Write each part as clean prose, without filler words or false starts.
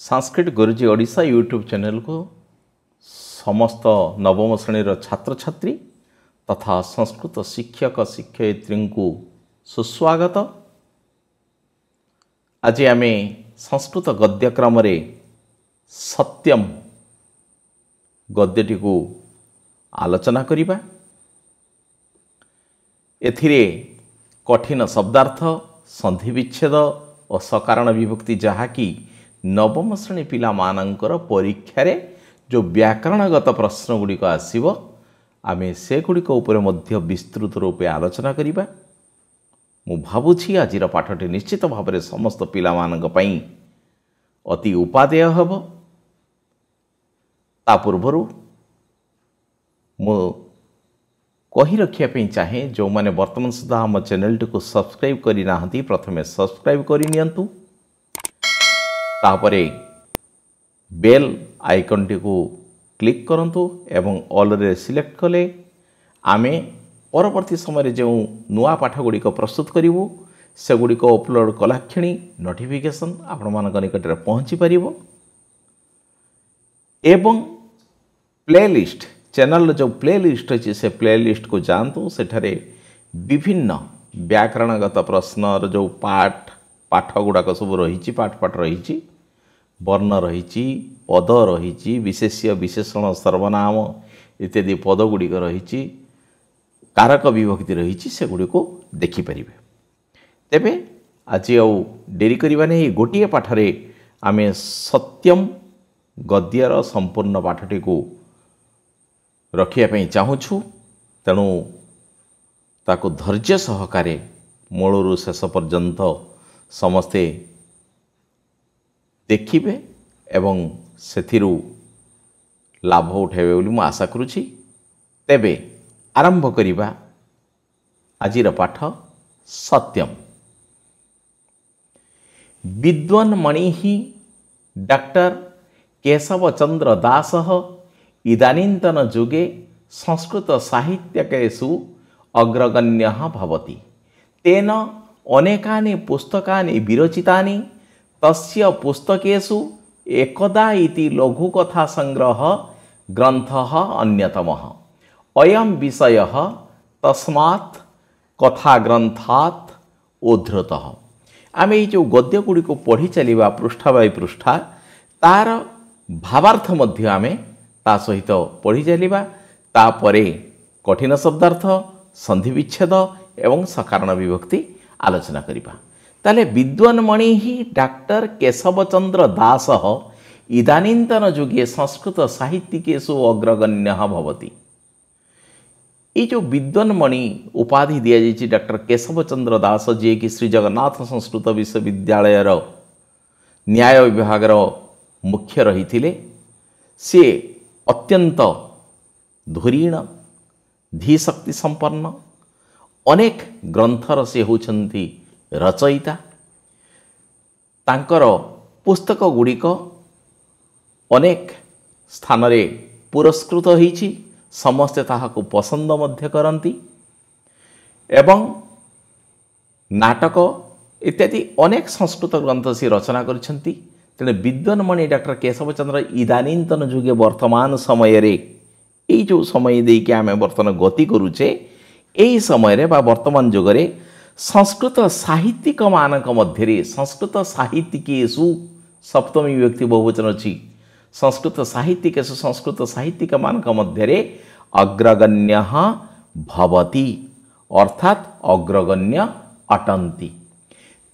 संस्कृत गुरुजी Odisha YouTube channel को समस्त नवम श्रेणी छात्र छात्री तथा संस्कृत शिक्षक शिक्षयित्री को सुस्वागत। आज आम संस्कृत गद्यक्रम सत्यम गद्यटी को आलोचना करिबा। एथिरे कठिन शब्दार्थ संधि विच्छेद और सकारण विभक्ति जहाँकि नवम श्रेणी पिला मानकर परीक्षा रे जो व्याकरणगत प्रश्न गुड़िक आसीबो आमे से गुड़िक उपरे मध्य विस्तृत रूपे आलोचना करिबा। मु भाबुछि आजिर पाठटी निश्चित भाव में समस्त पिला मानक पई अति उपादेय हबो। ता पूर्वरु मु कही रखिया चाहे जो माने वर्तमान सुधा हम चैनल को सब्सक्राइब करि नाहंती प्रथमे सब्सक्राइब करि नियंतु। तापरे बेल आइकन टी को क्लिक करंतु एवं ऑल रे सिलेक्ट कले आमे परवर्ती समय जो नुआ पाठ गुड़िक प्रस्तुत करिवु से गुड़िक अपलोड कला क्षणी नोटिफिकेशन आपण मानक निकट रे पहुंची परिवो। एवं प्लेलिस्ट चैनल जो प्लेलिस्ट अच्छी से प्लेलिस्ट को जानतु सेठारे विभिन्न व्याकरणगत प्रश्न जो पाठ गुड़ाक सब रही पाठ रही वर्ण रही पद रही विशेष्य विशेषण सर्वनाम इत्यादि पद गुड़िक रही कारक विभक्ति रही से गुड़िक देखिपारे। तेबे आज आउ डेरी करबा नहीं गोटे पाठरे आमे सत्यम गद्यर संपूर्ण पाठटी को रखिया चाहूँ। तेणु ताको धैर्य सहकारे मूलरू शेष पर्यंत समस्ते देखिबे एवं सेथिरु लाभ उठाइबे बोली मु आशा करुछि। तेबे आरंभ करिबा आजिर पाठ सत्यम। विद्वान मणि डॉक्टर केशव चंद्र दास इदानीन्तन जुगे संस्कृत साहित्यकेषु अग्रगण्यः भवति। तेन अनेकानि पुस्तकानि विरचितानि। तस्य पुस्तकेषु एकदा इति लघुकथा संग्रह ग्रंथः अन्यतमः। अयं विषयः तस्मात् कथा ग्रंथात् उद्धृतः। आम ये जो गद्य गुड़ी को पढ़ी चलिबा पृष्ठा बाय पृष्ठा तार भावार्थ मध्य आमे ता सहित पढ़ी चलिबा। तापरे कठिन शब्दार्थ संधि विच्छेद एवं सकारण विभक्ति आलोचना करिबा। ताले विद्वान मणि डॉक्टर केशव चंद्र दास इदानीन्तन जुगे संस्कृत साहित्यिकेषु अग्रगण्यः भवति। ये जो विद्वान मणि उपाधि दिया जाइछि डॉक्टर केशव चंद्र दास जी कि श्री जगन्नाथ संस्कृत विश्वविद्यालय न्याय विभाग मुख्य रही थिले। से अत्यंत धुरीण धीशक्ति संपन्न अनेक ग्रंथर से होछंती रचयिता। तांकर पुस्तक गुड़िक अनेक स्थान रे पुरस्कृत होईछि। समस्ते ताहाको पसंद मध्य करंती एवं नाटक इत्यादि अनेक संस्कृत ग्रंथ से रचना करछंती। तेणे विद्वान मणि डॉक्टर केशव चंद्र इदानीन्तन जुगे वर्तमान समय रे ये जो समय दे कि आमे वर्तमान गति करूचे यही समय रे बा वर्तमान जुग रे संस्कृत साहित्यिक मानक मध्य संस्कृत साहित्यिकेषु सप्तमी विभक्ति बहुवचन अच्छी संस्कृत साहित्यिकेषु संस्कृत साहित्यिक मानक मध्य अग्रगण्यः भवति अर्थात अग्रगण्य अटन्ति।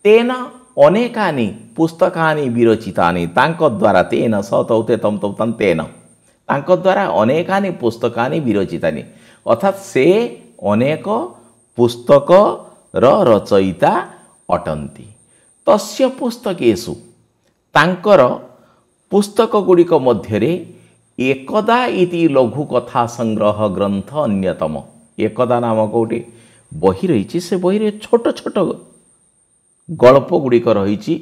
तेन अनेकानि पुस्तकानि विरचितानि तांको द्वारा तेन सतौते तम तम तेन तांको द्वारा अनेकानि पुस्तकानि विरचितानि अर्थात से अनेक पुस्तक रचयिता अटंती। तस्य पुस्तकेषु तांकर पुस्तक गुड़िक मध्यरे एकदा इति लघुकथा संग्रह ग्रंथ अन्यतम। एकदा नामक गोटे बही रही से बही रे छोट छोट गल्प गुड़िक रही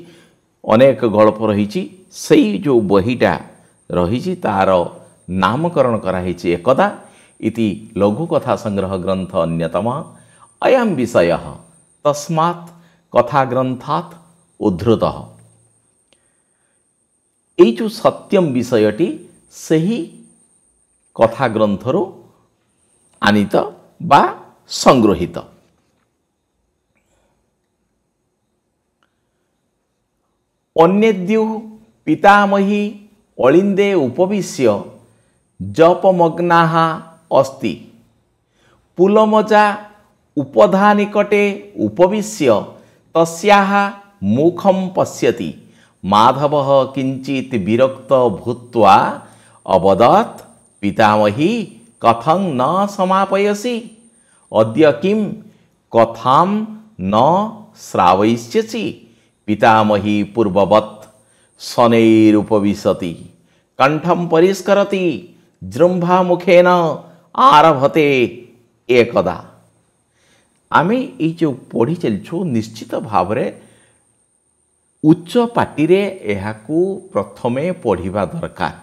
अनेक गल्प रही से जो बहीटा रही तार नामकरण कराई एकदा इति लघुकथा संग्रह ग्रंथ अन्यतम। अयं विषयः तस्मात् कथा ग्रंथात् उद्धृतः। ये जो सत्यम विषयटी सही कथा ग्रंथर आनीत बा संग्रहित। अन्यद्यु पितामही अलिंदे उपविश्य जपमग्नाः अस्ति पुलमजा उपधा निकटे उपविश्य तस्याः मुखं पश्यति माधवः किंचित विरक्त भूत्वा अवदत् पितामही कथं न समापयसि अद्य किं कथां न श्रावयिष्यसि। पितामही पूर्ववत् शनैरुपविशति कंठं परिष्करति जृंभामुखेन आरभते एकदा। आमे ये जो पढ़ी चलछु निश्चित भाव रे उच्च पार्टी रे एहाकू प्रथमे पढ़िबा दरकार।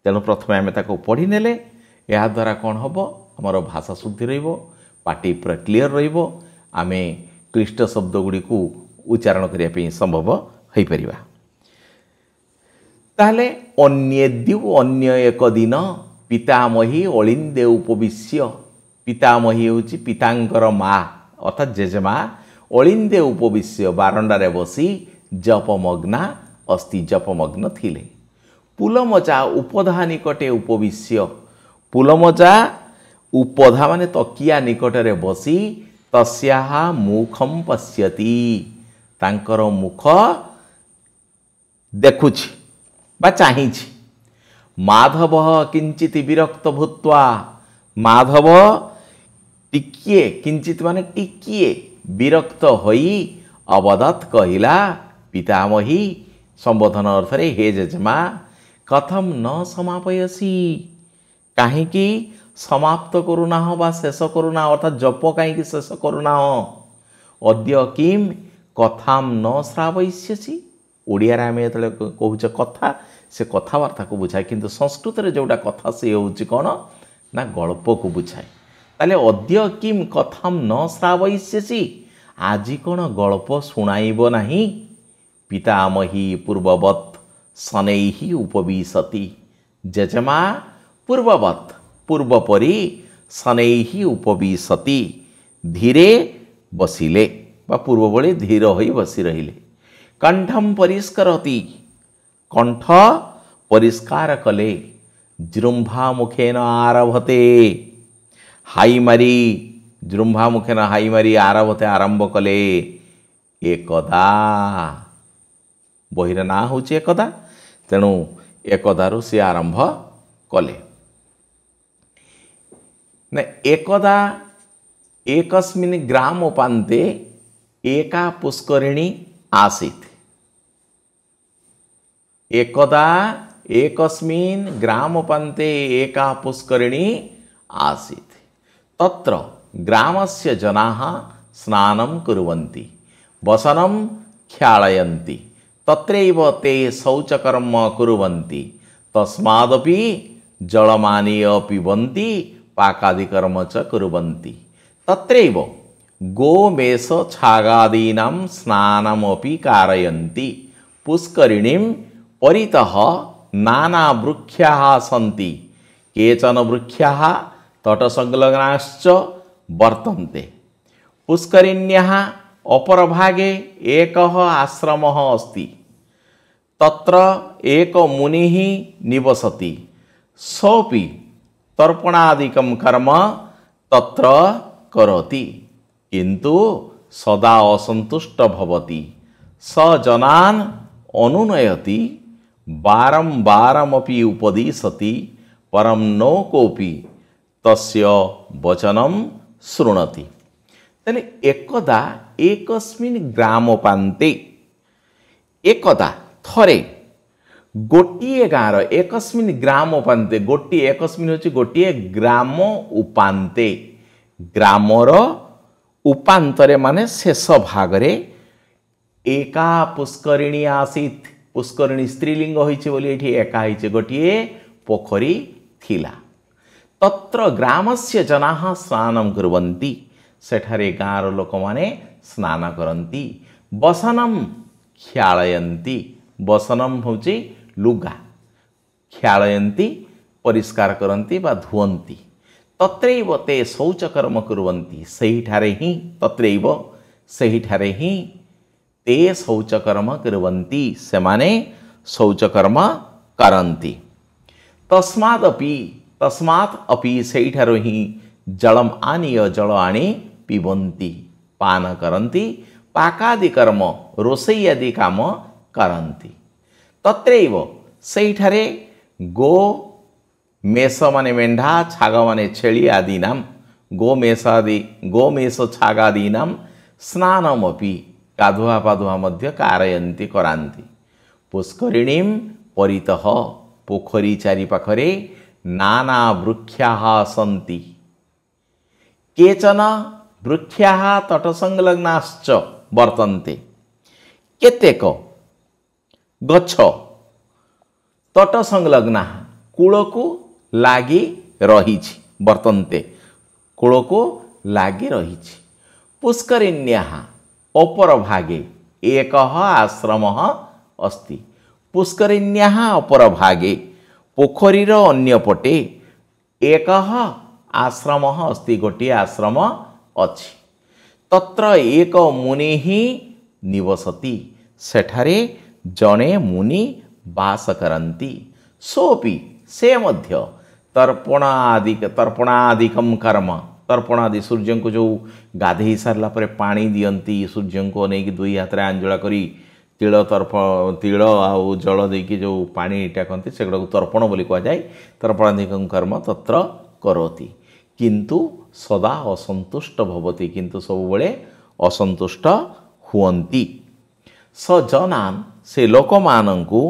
तेणु प्रथमे आमे ताको पढ़ी नेले या द्वारा कौन हम आमर भाषा शुद्धि रहिबो, पार्टी पूरा क्लीयर रहिबो, आमे क्लिष्ट शब्द गुड़ी को उच्चारण करिया पे संभव हो परिबा। ताहले अन्यद्यु अन्य एक दिन पितामही अलिंदे उपविश्य, पितामही होची पितांकर माँ अर्थात जेजेमा अलिंदे उपविश्य बारंडारे बसी जपमग्ना अस्ति जपमग्न थिले। पुलमजा उपधा निकटे उपविश्य, पुलमजा उपधा माने तकिया निकटरे बसी तस्याः मुखम पश्यति तांकर मुख देखुछि बा चाहिछि। माधव किंचित विरक्त भूत्वा, माधव टिकिए किंचित माने टिकिए विरक्त होई अवदत् कहिला पितामही संबोधन अर्थ रे हे जेजमा कथम न समापयसी काहीकि समाप्त करुना बा शेष करुना अर्थात जप कहीं शेष करुना अद्य किम कथाम न श्रावयिष्यसि। ओडिया रे आमे एतले कहूचे कथा से कथावार्ता को बुझाए किंतु संस्कृत रे जोटा कथा से होउची कोन ना गल्प को बुझाए। ताले अद्य किम कथाम न श्रावयिष्यसि आजी कोन गल्प सुनाइबो नाही। पितामही पूर्ववत् शनैहि उपविशति, जेजमा पूर्ववत् पूर्वपरी शनैहि उपविशति धीरे बसिले बा पूर्व बळे धीर होई बसी रहिले। कंठम परिष्करति कंठ परिष्कार कले जृंभा मुखेन आरभते हाई मारी जृंभा मुखेन हाई मारी आरभते आरंभ कले एकदा। बहिर ना होची एकदा तेणु एकदारु से आरंभ कले न एकदा एकस्मिन् ग्रामोपान्ते एका पुष्करिणी आसीत्। एकदा एकस्मिन् ग्रामोपान्ते एका पुष्करिणी आसीत् तत्र ग्रामस्य जनाः स्नानं कुर्वन्ति वसनं ख्यालयन्ति तत्रैव ते शौचकर्म कुर्वन्ति तस्मादपि जलमानीय पिबन्ति पाकादिकर्म च कुर्वन्ति तत्रैव गोमेष छागादीनां स्नानमपि कारयन्ति। पुष्करिणीं परितः नाना वृक्षाः सन्ति केचन वृक्षाः तटसंलग्नाश्च वर्तन्ते। पुष्करिण्याः अपरभागे एकः आश्रमः अस्ति तत्र एक मुनिः निवसति सोऽपि तर्पणादिकं कर्म तत्र करोति किंतु सदा असंतुष्ट भवति स जनान् अनुनयति बारंबारमपि उपदिशति परं नो कोऽपि तस्य वचनं शृणोति। तले एकदा एकस्मिन् ग्रामोपान्ते एकदा थरे गोटिए गाँव एकस्मिन् ग्रामोपान्ते गोटिए एकस्मिन् होची गोटिए ग्राम उपान्ते ग्रामर उपान्तरे माने शेष भागरे एका पुष्करिणी आसीत्। पुष्करिणी स्त्रीलिंग होइছে बोली एठी एका होइছে गोटिए पोखरी थिला तत्र ग्रामस्य जनाः स्नानं कुर्वन्ति सेठारे गाँर लोक माने स्नान करन्ति वसनं ख्यालयन्ति वसनं होची लुगा ख्यालयन्ति परिष्कार करन्ति बा धुवन्ति तत्रैव ते शौचकर्म कुर्वन्ति सेहिठारे ही तत्रैव सेहिठारे ही ते शौचकर्म कुर्वन्ति सेमाने शौचकर्म करन्ति तस्मात् अपि सेहिठारो ही जलम आनीय जल आनी पिबन्ति पान करन्ति पाकादि कर्म रोषेई आदि काम करन्ति तत्रैव सेहिठारे गो मेष माने मेंढा छाग माने छेली आदि नाम गोमेष छागादीनां स्नानमपि गाधुआ पाधुआ मध्य कारयन्ति करान्ति पुष्करिणीं परितः पोखरी चारि पाखरे नाना वृक्षाः सन्ति केचन वृक्षाः तटसंलग्नाश्च वर्तन्ते केतेक गछ तटसंलग्ना कूलको लागि रहिछि वर्तन्ते कूलको लागि रहिछि पुष्करिण्याः अपर भागे एकः आश्रमः अस्ति पुष्करिण्याः अपर भागे पोखरीर अन्यपटे एकः आश्रमः अस्ति गोटे आश्रम अछि तत्र एक मुनिः निवसति सेठारे जणे मुनि वास करन्ति सोपि से मध्य तर्पणादिकम कर्म तर्पणादि सूर्य को जो गाधे सारा पर पानी दियंती सूर्य को नहीं दुई हाथ में आंजुला करी तिल आउ जल देकी जो पानी टाकती से तर्पण बोली कहुए तर्पणादिकम कर्म तत्र करोति किंतु सदा असंतुष्ट भवति किंतु सब बेले असंतुष्ट हुवंती स जनान से लोकमानंकु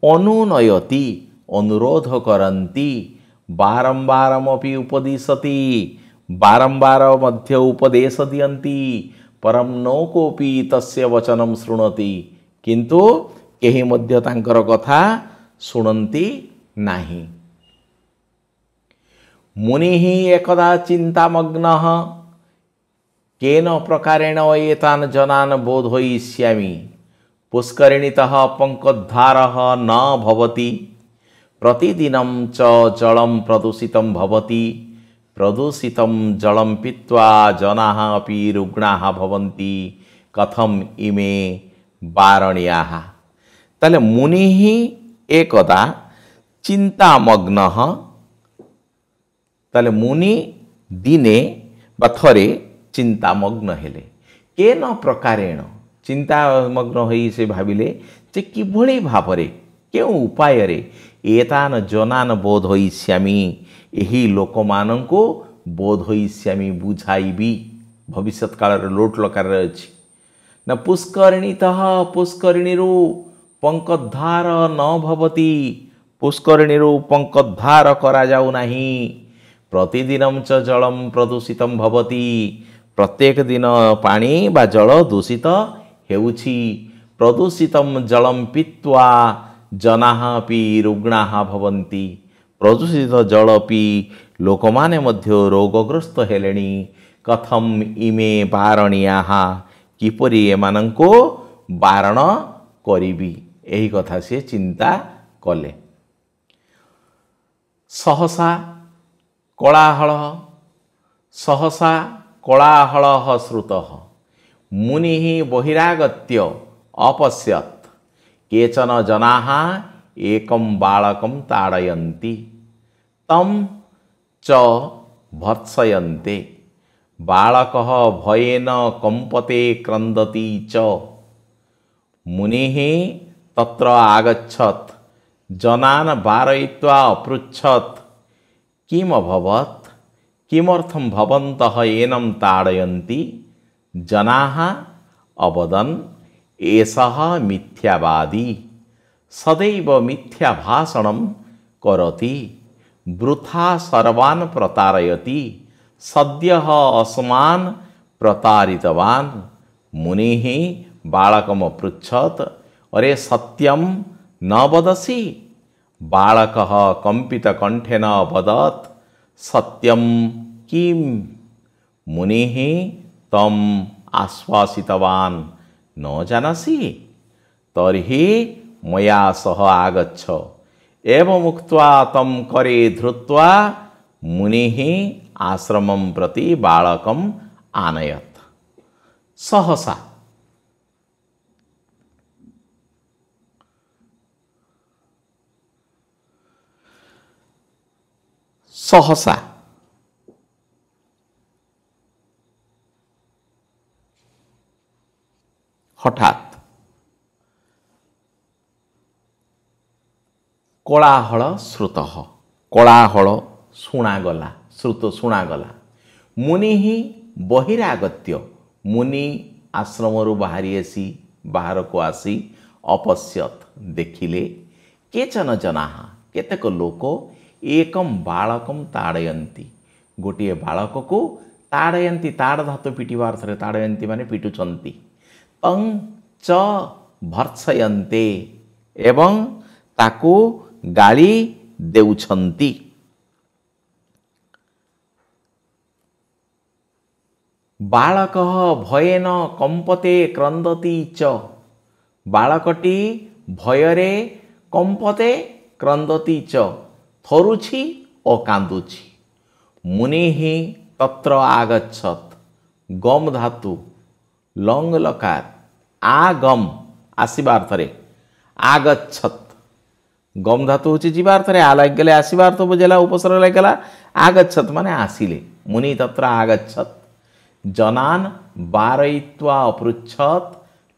अनुनयति अनुरोध करन्ति बारंबारमपि उपदिशति बारंबार मध्य उपदेश दियन्ति परम नो कोपि तस्य वचनम शृणोति किंतु केहि मध्य तांकर कथा शुणन्ति नाही मुनिः एकदा चिंतामग्नः केन प्रकारेण एतान् जनान् बोधयिष्यामि पुष्करिणीतः पंकोद्धारः न भवति प्रतिदिनं च जलं प्रदूषितं भवति प्रदूषितं जलं पीत्वा जनाः अपि रुग्णाः भवन्ति कथम इमे वारणीयाः ताले मुनिः एकदा चिंतामग्नः ताले मुनि दिने बा थरे चिंतामग्न हेले केन प्रकारेण चिंतामग्न होई से भाविले जे किभଳି भावरे केउ उपाय रे एतान जनान बोधयिष्यामि एही लोकमानंको बोधयिष्यामि बुझाइबी भविष्य काल लोट लकार अछि न पुष्करिणीतः पुष्करिणीरु पंकोद्धार न भवति पुष्करिणीरु पंकोद्धार करा जाउ नाही प्रतिदिनं च जलम प्रदूषितं भवति प्रत्येक दिन पानी बा जल दूषित हेउछि प्रदूषितं जलम पीत्वा जनाः अपि रुग्णाः भवन्ति प्रदूषित जल पी लोकमाने मध्य रोगग्रस्त हेलेनी कथम इमे वारणीयाः किपरि एमानंको वारण करिबी एही कथा से चिंता कले सहसा कोलाहलः श्रुतः मुनिः बहिरागत्य अपश्यत् केचन जनाः एकं बालकं ताडयन्ति तं च भत्सयन्ते बालकः भयेन कंपते क्रन्दति च मुनिः तत्र आगच्छत् जनान् वारयित्वा अपृच्छत् किम अभवत् किमर्थं भवन्तः एनं ताडयन्ति जनाः अवदन् एषः मिथ्यावादी सदैव मिथ्याभाषणं करोति वृथा सर्वान् प्रतारयति सद्यः अस्मान् प्रतारितवान् मुनिः बालकम् अपृच्छत् अरे सत्यं न वदसि बालकः कंपितकण्ठेन अवदत् सत्यं किं मुनिः तम् आश्वासितवान् न जानसि तर्हि मया सह आगच्छ एवं उक्त्वा तं करे धृत्वा मुनिः आश्रमं प्रति बालकम् आनयत्। सहसा सहसा हठात कोलाहल श्रुत कोलाहल शुणागला श्रुत शुणागला मुनि बहिरागत्य मुनि आश्रम बाहरी आसी बाहर को आसी अपश्यत देखिले केचन जना केतेक लोक एकम बालकम ताड़यती गोटे बालक को ताड़यती ताड़ धातु पिटिवा अर्थरे ताड़यती माने पिटुचंती तं च भर्त्सयन्ते एवं ताकू गाली देउछंती। बालक भयेन कंपते क्रंदती च बालकटी भयरे कंपते क्रंदती च थरुछि और कांदुछि। मुनि तत्र आगच्छत गम धातु लंग लकार आगम आसीबा अर्थरे आगच्छत गम धातु होची जीवा अर्थरे आ लग गले आसीबा अर्थ बुझेला उपसर्ग लग गला आगच्छत माने आसिले मुनि तत्र आगच्छत जनान बारयित्वा अपृच्छत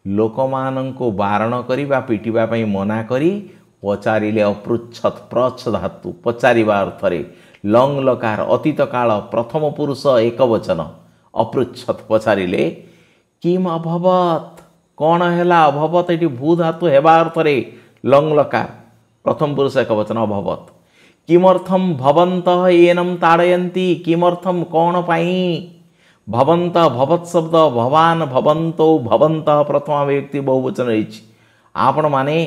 लोकमानंको बारण करिबा पिटिबा पई मना करी पचारिले अपृच्छत प्रच्छ धातु पचारिबा अर्थरे लंग लकार अतीत काल प्रथम पुरुष एक वचन अपृच्छत पचारिले किम अभवत कौन हैला अभवत ये भू धातु हेबा अर्थरे लंग लकार प्रथम पुरुष एक वचन अभवत किमर्थम भवन्तः एनम ताड़यन्ति किमर्थम कौन पाई भवंत भवत शब्द भवान भवंतो भवन्तः प्रथमा व्यक्ति बहुवचन रही आपण माने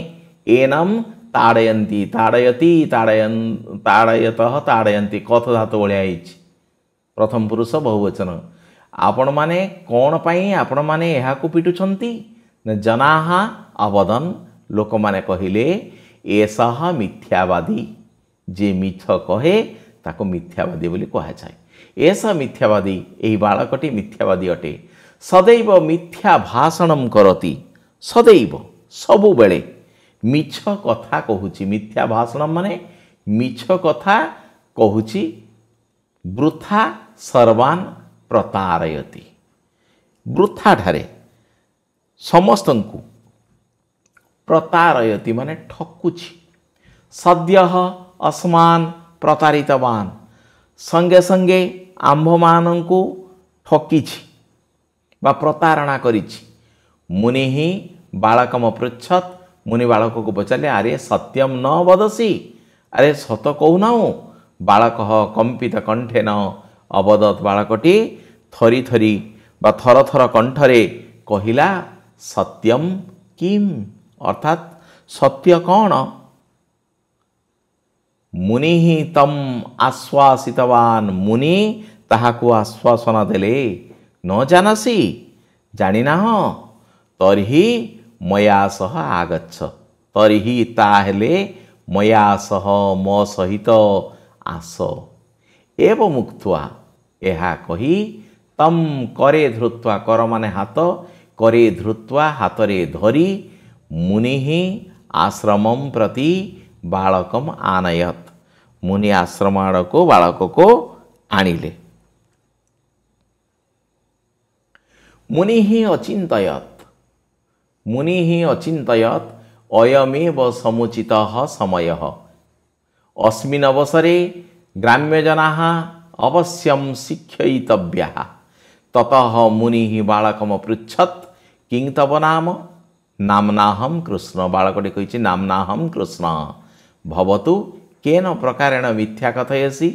एनम ताड़यन्ति ताड़यति ताड़यन ताड़यतः ताड़यन्ति कथ धातु भलिया प्रथम पुरुष बहुवचन आपण माने कौन पाई आपण माने यहाँ को पिटुछंती जनाः अवदन लोक माने कहिले एषः मिथ्यावादी जे मिथ कहे ताको मिथ्यावादी बोली कहा जाए एषः मिथ्यावादी एही बालकटी मिथ्यावादी अटे सदैव मिथ्या भाषणम करती सदैव सबु बेले मिछ कथा कहूची मिथ्या भाषणम माने मिछ कथा कहूची वृथा सर्वान प्रतारयति वृथा ठारे समस्तंकु प्रतारयति माने ठकुची सद्य अस्मान प्रतारितवान संगे संगे आंभमानंकु ठकीछि बा प्रतारणा करिछि। मुनि बालकम पृच्छत मुनि बालक को पचारे अरे सत्यम न वदसी अरे सत कहूना बालक कंपित कंठे न अवदत बालकटी थरी थरी बा थर थर कंठरे कहिला सत्यम किम अर्थात सत्य कौन। मुनि तम आश्वासितवान मुनि ताहाकु आश्वासना देले न जानसी जानिना तर्हि मया सह आगच्छ तर्हि ताहेले मया सह मो सहित आस एवं मुक्त्वा एहा कही तम करे धृत्वा कर माने हाथ करे धृत्वा हाथरे धरी मुनि आश्रमं प्रति बालकम आनयत मुनि आश्रम आड़को बालक को आनिले। मुनि अचिन्तयत अयमेव समुचितः समयः अस्मिन् अवसरे ग्राम्यजनाः अवश्यं शिक्षयितव्याः। ततः मुनिः बालकम पृच्छत किं तव नाम नाम्नाहं कृष्ण बालकटी कहिछि नाम्नाहं कृष्ण भवतु केन प्रकारेण मिथ्या कथयसि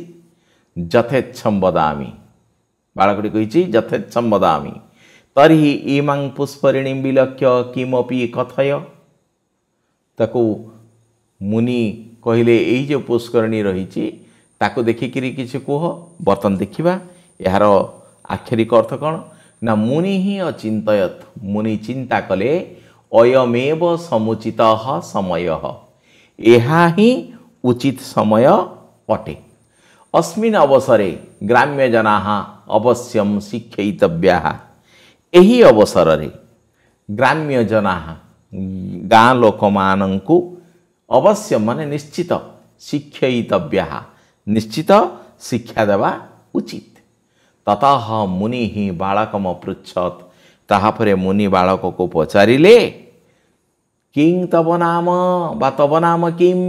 यथेच्छं वदामि बालकटी कहिछि यथेच्छं वदामि तर्हि इमां पुष्परिणीं विलक्ष्य किमपि कथय ताकू मुनि कहिले एई जो पुष्करिणी रही ताकू देखिकी किसी कह बर्तन देखा यार आक्षरिक अर्थ कौन ना मुनि ही अचिंतयत मुनि चिंता कले अयमेव समुचितः समयः, ଏହା ହିଁ उचित समय अटे। अस्मिन् अवसरे ग्राम्यजनाः अवश्यं शिक्षयितव्याः। एही अवसर रे ग्राम्यजनाः गाँ लोकमानंकु अवश्य माने निश्चित शिक्षयितव्याः, निश्चित शिक्षा देवा उचित। ततः मुनि ही बालकम पृच्छत, ताहापरे मुनि बालक को पचारिले किं तव नाम बा तव नाम किं,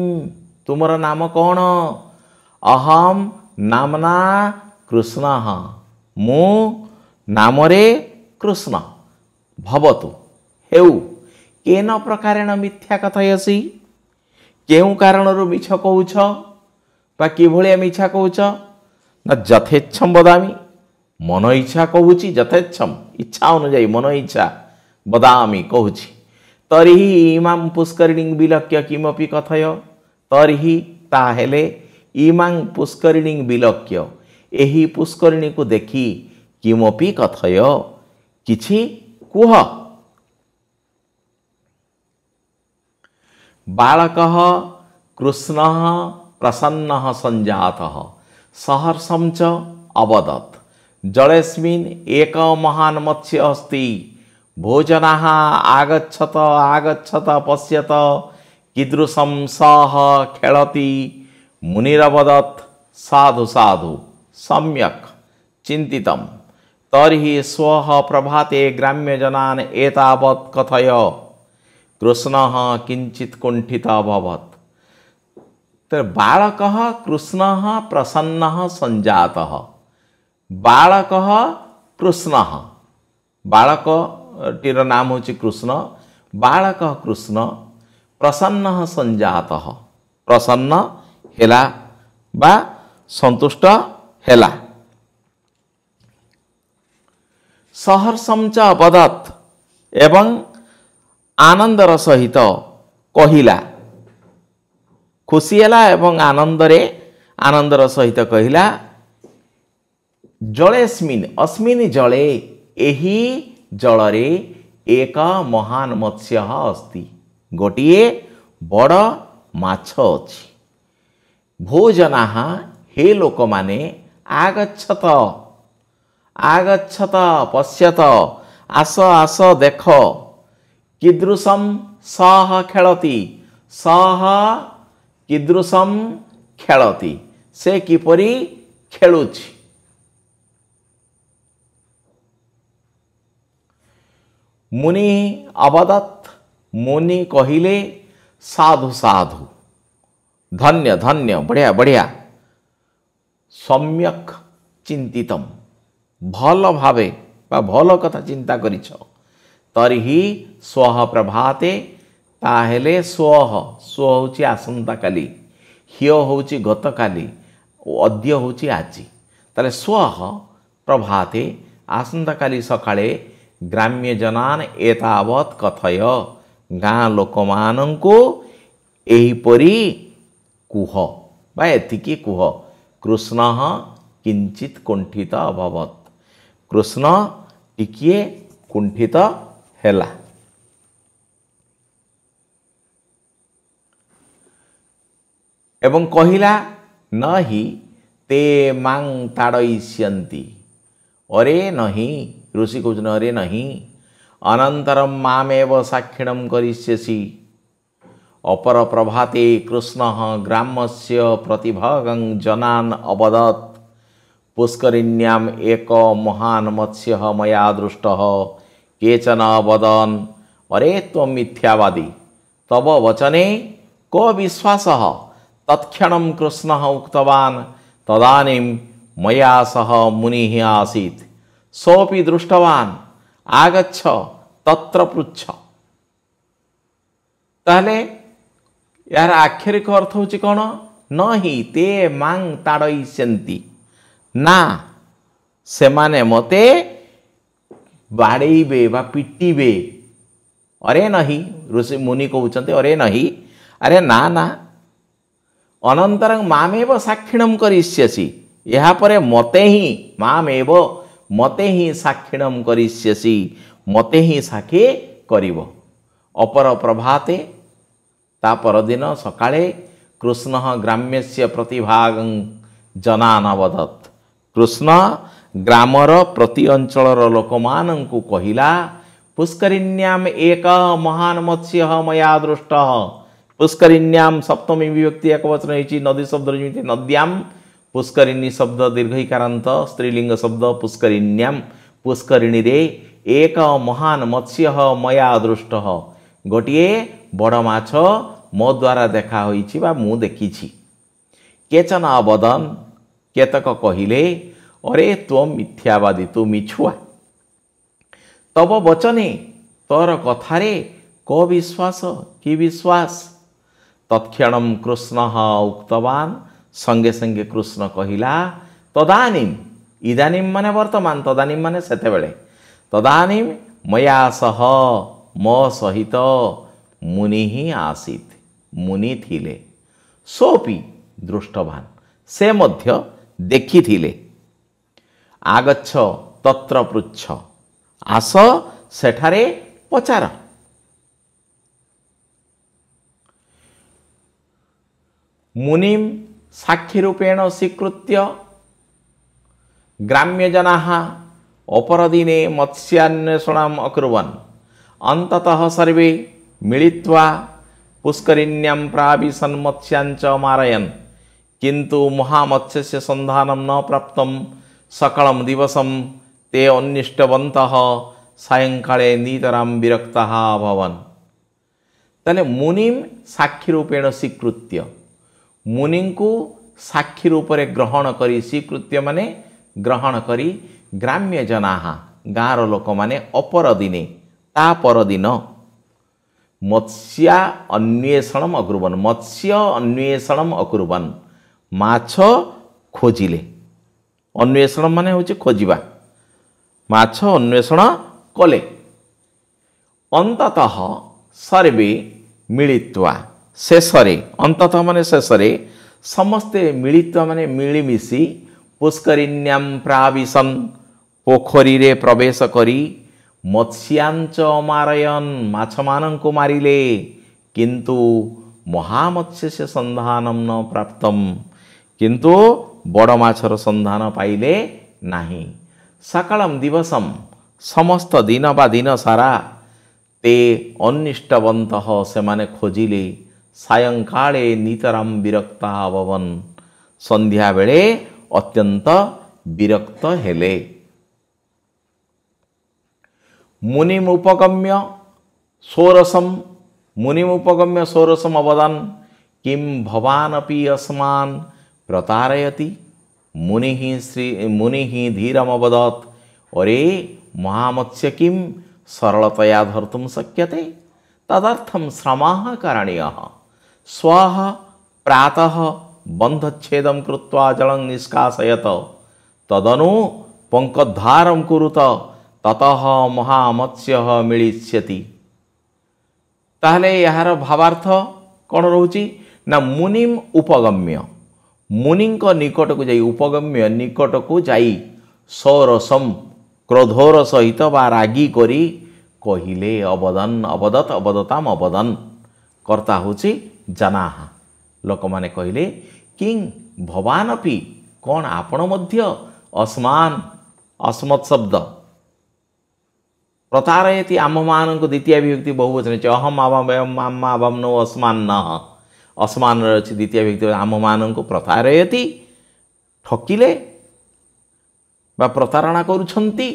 तुमर नाम कौन? अहम नामना कृष्ण, मु नामरे कृष्ण। भवतु हेउ केन प्रकारेण मिथ्या कथयसी, केउ कारणरु मिछ कहउछ बा किभलिया मिछा कहउछ? ना यथेच्छम वदामि, मन इच्छा कहूची, यथेच्छम इच्छा अनुଯାयी मन इच्छा वदामि कहूची। तर्हि इमां पुष्करिणीं विलक्ष्य किमपि कथय, तर्हि ताहेले इमां पुष्करिणीं विलक्ष्य एही पुष्करिणी को देखी किमपि कथय, किछि कुह। बालकः कृष्णः प्रसन्नः सञ्जातः सहर्षं च अवदत्, जलेस्मिन् एक महान् मत्स्य अस्ति, भोजनाः आगच्छत आगच्छत पश्यत कीदृशं सः खेलति। मुनिरवदत्, साधु साधु सम्यक् चिन्तितं। तर्हि श्वः प्रभाते ग्राम्यजनान् एतावत् कथय। कृष्णः किञ्चित् कुण्ठितः अभवत्। तो बालकः कृष्णः प्रसन्नः सञ्जातः, बालकः कृष्णः, बालकटीर नाम होछि कृष्ण, बालकः कृष्ण प्रसन्नः सञ्जातः, प्रसन्न हेला बा संतुष्ट हेला। सहर्षं च अवदत्, एवं आनंदर सहित कहिला, खुशी हेला एवं आनंदर सहित कहिला, जलेस्मिन् अस्मिन् जले एही जलरे एक महान मत्स्य अस्ति, गोटिए बड़ माछ अछि। भोजनाः हे लोक माने आगच्छत आगच्छत पश्यत आस आस देख, कीदृशं सः खेलति, सः कीदृशं खेलति, से किपरि खेलुछि। मुनि अवदत्, मुनि कहिले साधु साधु, धन्य धन्य, बढ़िया बढ़िया, सम्यक चिंतितम, भल भावे बा भल कथा चिंता करिछ। तर्हि स्वः प्रभाते, ताहेले स्वः स्व होची आसंता काली, ह्य होची गतकाली, अद्य होची आजी। ताले स्वः प्रभाते आसंता काली सकाळे ग्राम्यजनान् एतावत् कथय, गाँ लोकमानंको एहिपरि कुह बा एतिकी कुह। कृष्णः किंचित कुंठित अभवत्, कृष्ण टिकिए कुंठित हेला। एवं कहिला, नहि ते मां ताड़यिष्यन्ति, अरे नहीं, ऋषि कहते अरे नहीं, अनंतरम मामेव साक्षिणं करिष्यसि। अपर प्रभाते कृष्णः ग्रामस्य प्रतिभागं जनान् अवदत्, पुष्करिण्याम् एक महान् मत्स्यः मया दृष्टः। केचन अवदन्, अरे त्वं मिथ्यावादी, तव वचने को विश्वासः। तत्क्षणं कृष्णः उक्तवान्, तदानीं मया सह मुनिः आसीत्, सोऽपि दृष्टवान्, आगच्छ तत्र पृच्छ। ताहले यार आक्षरिक अर्थ होची कौन? नहि ते मां ताड़यिष्यन्ति, ना सेमाने मते बाड़ेइबे बा पिटिबे। अरे नहीं, ऋषि मुनि कहउचंते अरे नहीं, अरे ना ना, अनंतरं मामेव साक्षिणं करिष्यसि, यहाँ परे मते ही मामेव मते ही साक्षिणं करिष्यसि, मते ही साक्षी करिवो। अपर प्रभाते ता परदिन सकाळे कृष्ण ग्राम्यस्य प्रतिभागं जनान अवदत्। कृष्ण ग्रामर प्रति अंचलर लोकमानंकु कहिला पुष्करिण्याम एक महान मत्स्य मया दृष्ट। पुष्करिण्याम सप्तमी विभक्ति एक वचन होइछि नदी शब्द जेमिति नद्याम पुष्करिणी शब्द दीर्घईकारांत स्त्रीलिंग शब्द पुष्करिण्याम पुष्करिणी रे एक महान मत्स्य मया दृष्ट गोटिए बड़ माछ मो द्वारा देखा होइछि बा मु देखिछि। केचन अवदन केतक कहिले अरे त्वम मिथ्यावादी तू मिछुआ तब वचने तोर कथारे को विश्वास कि विश्वास। तत्क्षणम कृष्ण उक्तवान संगे संगे कृष्ण कहिला तदानीम इदानीम माने वर्तमान तदानीम माने सेतेबेले तदानीम मया सह मो सहित मुनि ही आसीत मुनि थिले सोपि दृष्टवान से मध्य देखिथिले। आगच्छ तत्र पृच्छ आस सेठारे पचार। मुनिम साक्षी रूपेण स्वीकृत्य ग्राम्यजनाः अपरदिने मत्स्यान्वेषणम् अकुर्वन्। अन्ततः सर्वे मिलित्वा पुष्करिण्यां प्राविशन् मत्स्याञ्च मारयन् किन्तु महामत्स्यस्य सन्धानं न प्राप्तं। सकलं दिवसं ते अन्विष्टवन्तः सायंकाले नितरां विरक्ताः अभवन्। ताले मुनिम साक्षी रूपेण स्वीकृत्य मुनि को साक्षी रूपरे ग्रहण करी स्वीकृत्य माने ग्रहण करी ग्राम्य जनाः गाँर लोक माने अपर दिने ता परदिन मत्स्य अन्वेषणम अकुर्वन् मत्स्य अन्वेषणम अकुर्वन् माछ खोजिले। अन्वेषण माने होछि खोजिबा माछ अन्वेषण कले। अंततः सर्वे मिलित्वा शेषरे अंततः माने शेषरे समस्ते मिलित्वा माने मिलिमिशि पुष्करिण्यां प्राविशन् पोखरी रे प्रवेश करी मत्स्यांच मारयन् माछ मानंकु मारिले किंतु महामत्स्यस्य सन्धानं न प्राप्तम् किंतु बड़ माछर सन्धान पाइले नाही। सकालम दिवसम समस्त दिन बा दिन सारा ते अन्निष्टवन्तः सेमाने खोजिले सायंकाले नितरां विरक्ता अभवन् संध्या बेले अत्यंत विरक्त हेले। मुनिमुपगम्य सोरसम अवदन् किं भवानपि अस्मान् प्रतारयति। मुनिः धीरमवदत् अरे महामत्स्य किं सरलतया धर्तुं शक्यते तदर्थं श्रमः करणीयः। स्वः प्रातः बन्धच्छेदं कृत्वा जलं निष्कासयत तदनु पङ्कोद्धारं कुरुत ततः महामत्स्यः मिलिष्यति। ताहले यार भावार्थ कौन रोची ना मुनिम उपगम्य मुनि निकट को जाई उपगम्य निकट को जाई सौरसम क्रोधोर सहित बा रागी करी कहिले अवदन अवदत अवदताम अवदन कर्ता होची जनाः लोक माने कहिले किं भवानपि कौन आपण मध्य अस्मान अस्मत् शब्द प्रतारयति आम मान को द्वितीय विभक्ति बहुवचन अहम आवाम आम आवाम नो अस्मान न अस्मान रची द्वितीय विभक्ति आम मान को प्रतारयति ठकिले बा प्रतारणा करुछंती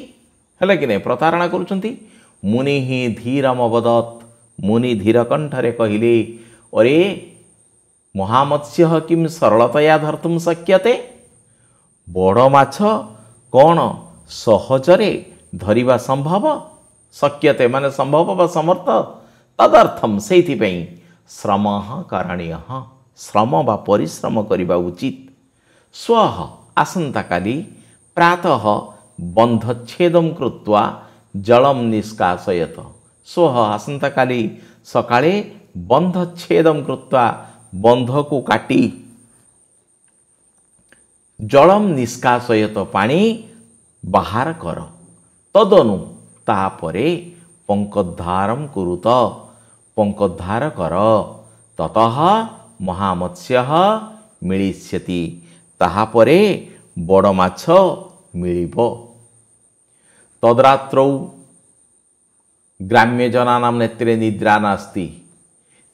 हेले कि नहीं प्रतारणा करुछंती। मुनि ही धीरम अवदत् मुनि धीर कंठरे कहिले अरे महामत्स्य किं सरलतया धर्तुं शक्यते बड़ माछ कौन सहजरे धरिबा संभव शक्यते माने संभव बा समर्थ तदर्थम से श्रम करणीय श्रम बा परिश्रम करिबा उचित। स्वः आसंता काली प्रातः बन्धच्छेदं कृत्वा जलम निष्कासयत स्वः आसंता काली सकाळे बन्धच्छेदं कृत्वा बंध को काटी जलम निष्कासयत पानी बाहर कर तदनु तापरे पंकोद्धारम कुरुत ପଙ୍କୋଦ୍ଧାର କର ତତଃ ମହାମତ୍ସ୍ୟ ମିଳିଷ୍ୟତି, ତାହାପରେ ବଡ଼ ମାଛ ମିଳିବ। ତଦ୍ରାତ୍ରौ ଗ୍ରାମ୍ୟଜନାନାଂ ନେତ୍ରେ ନିଦ୍ରା ନାସ୍ତି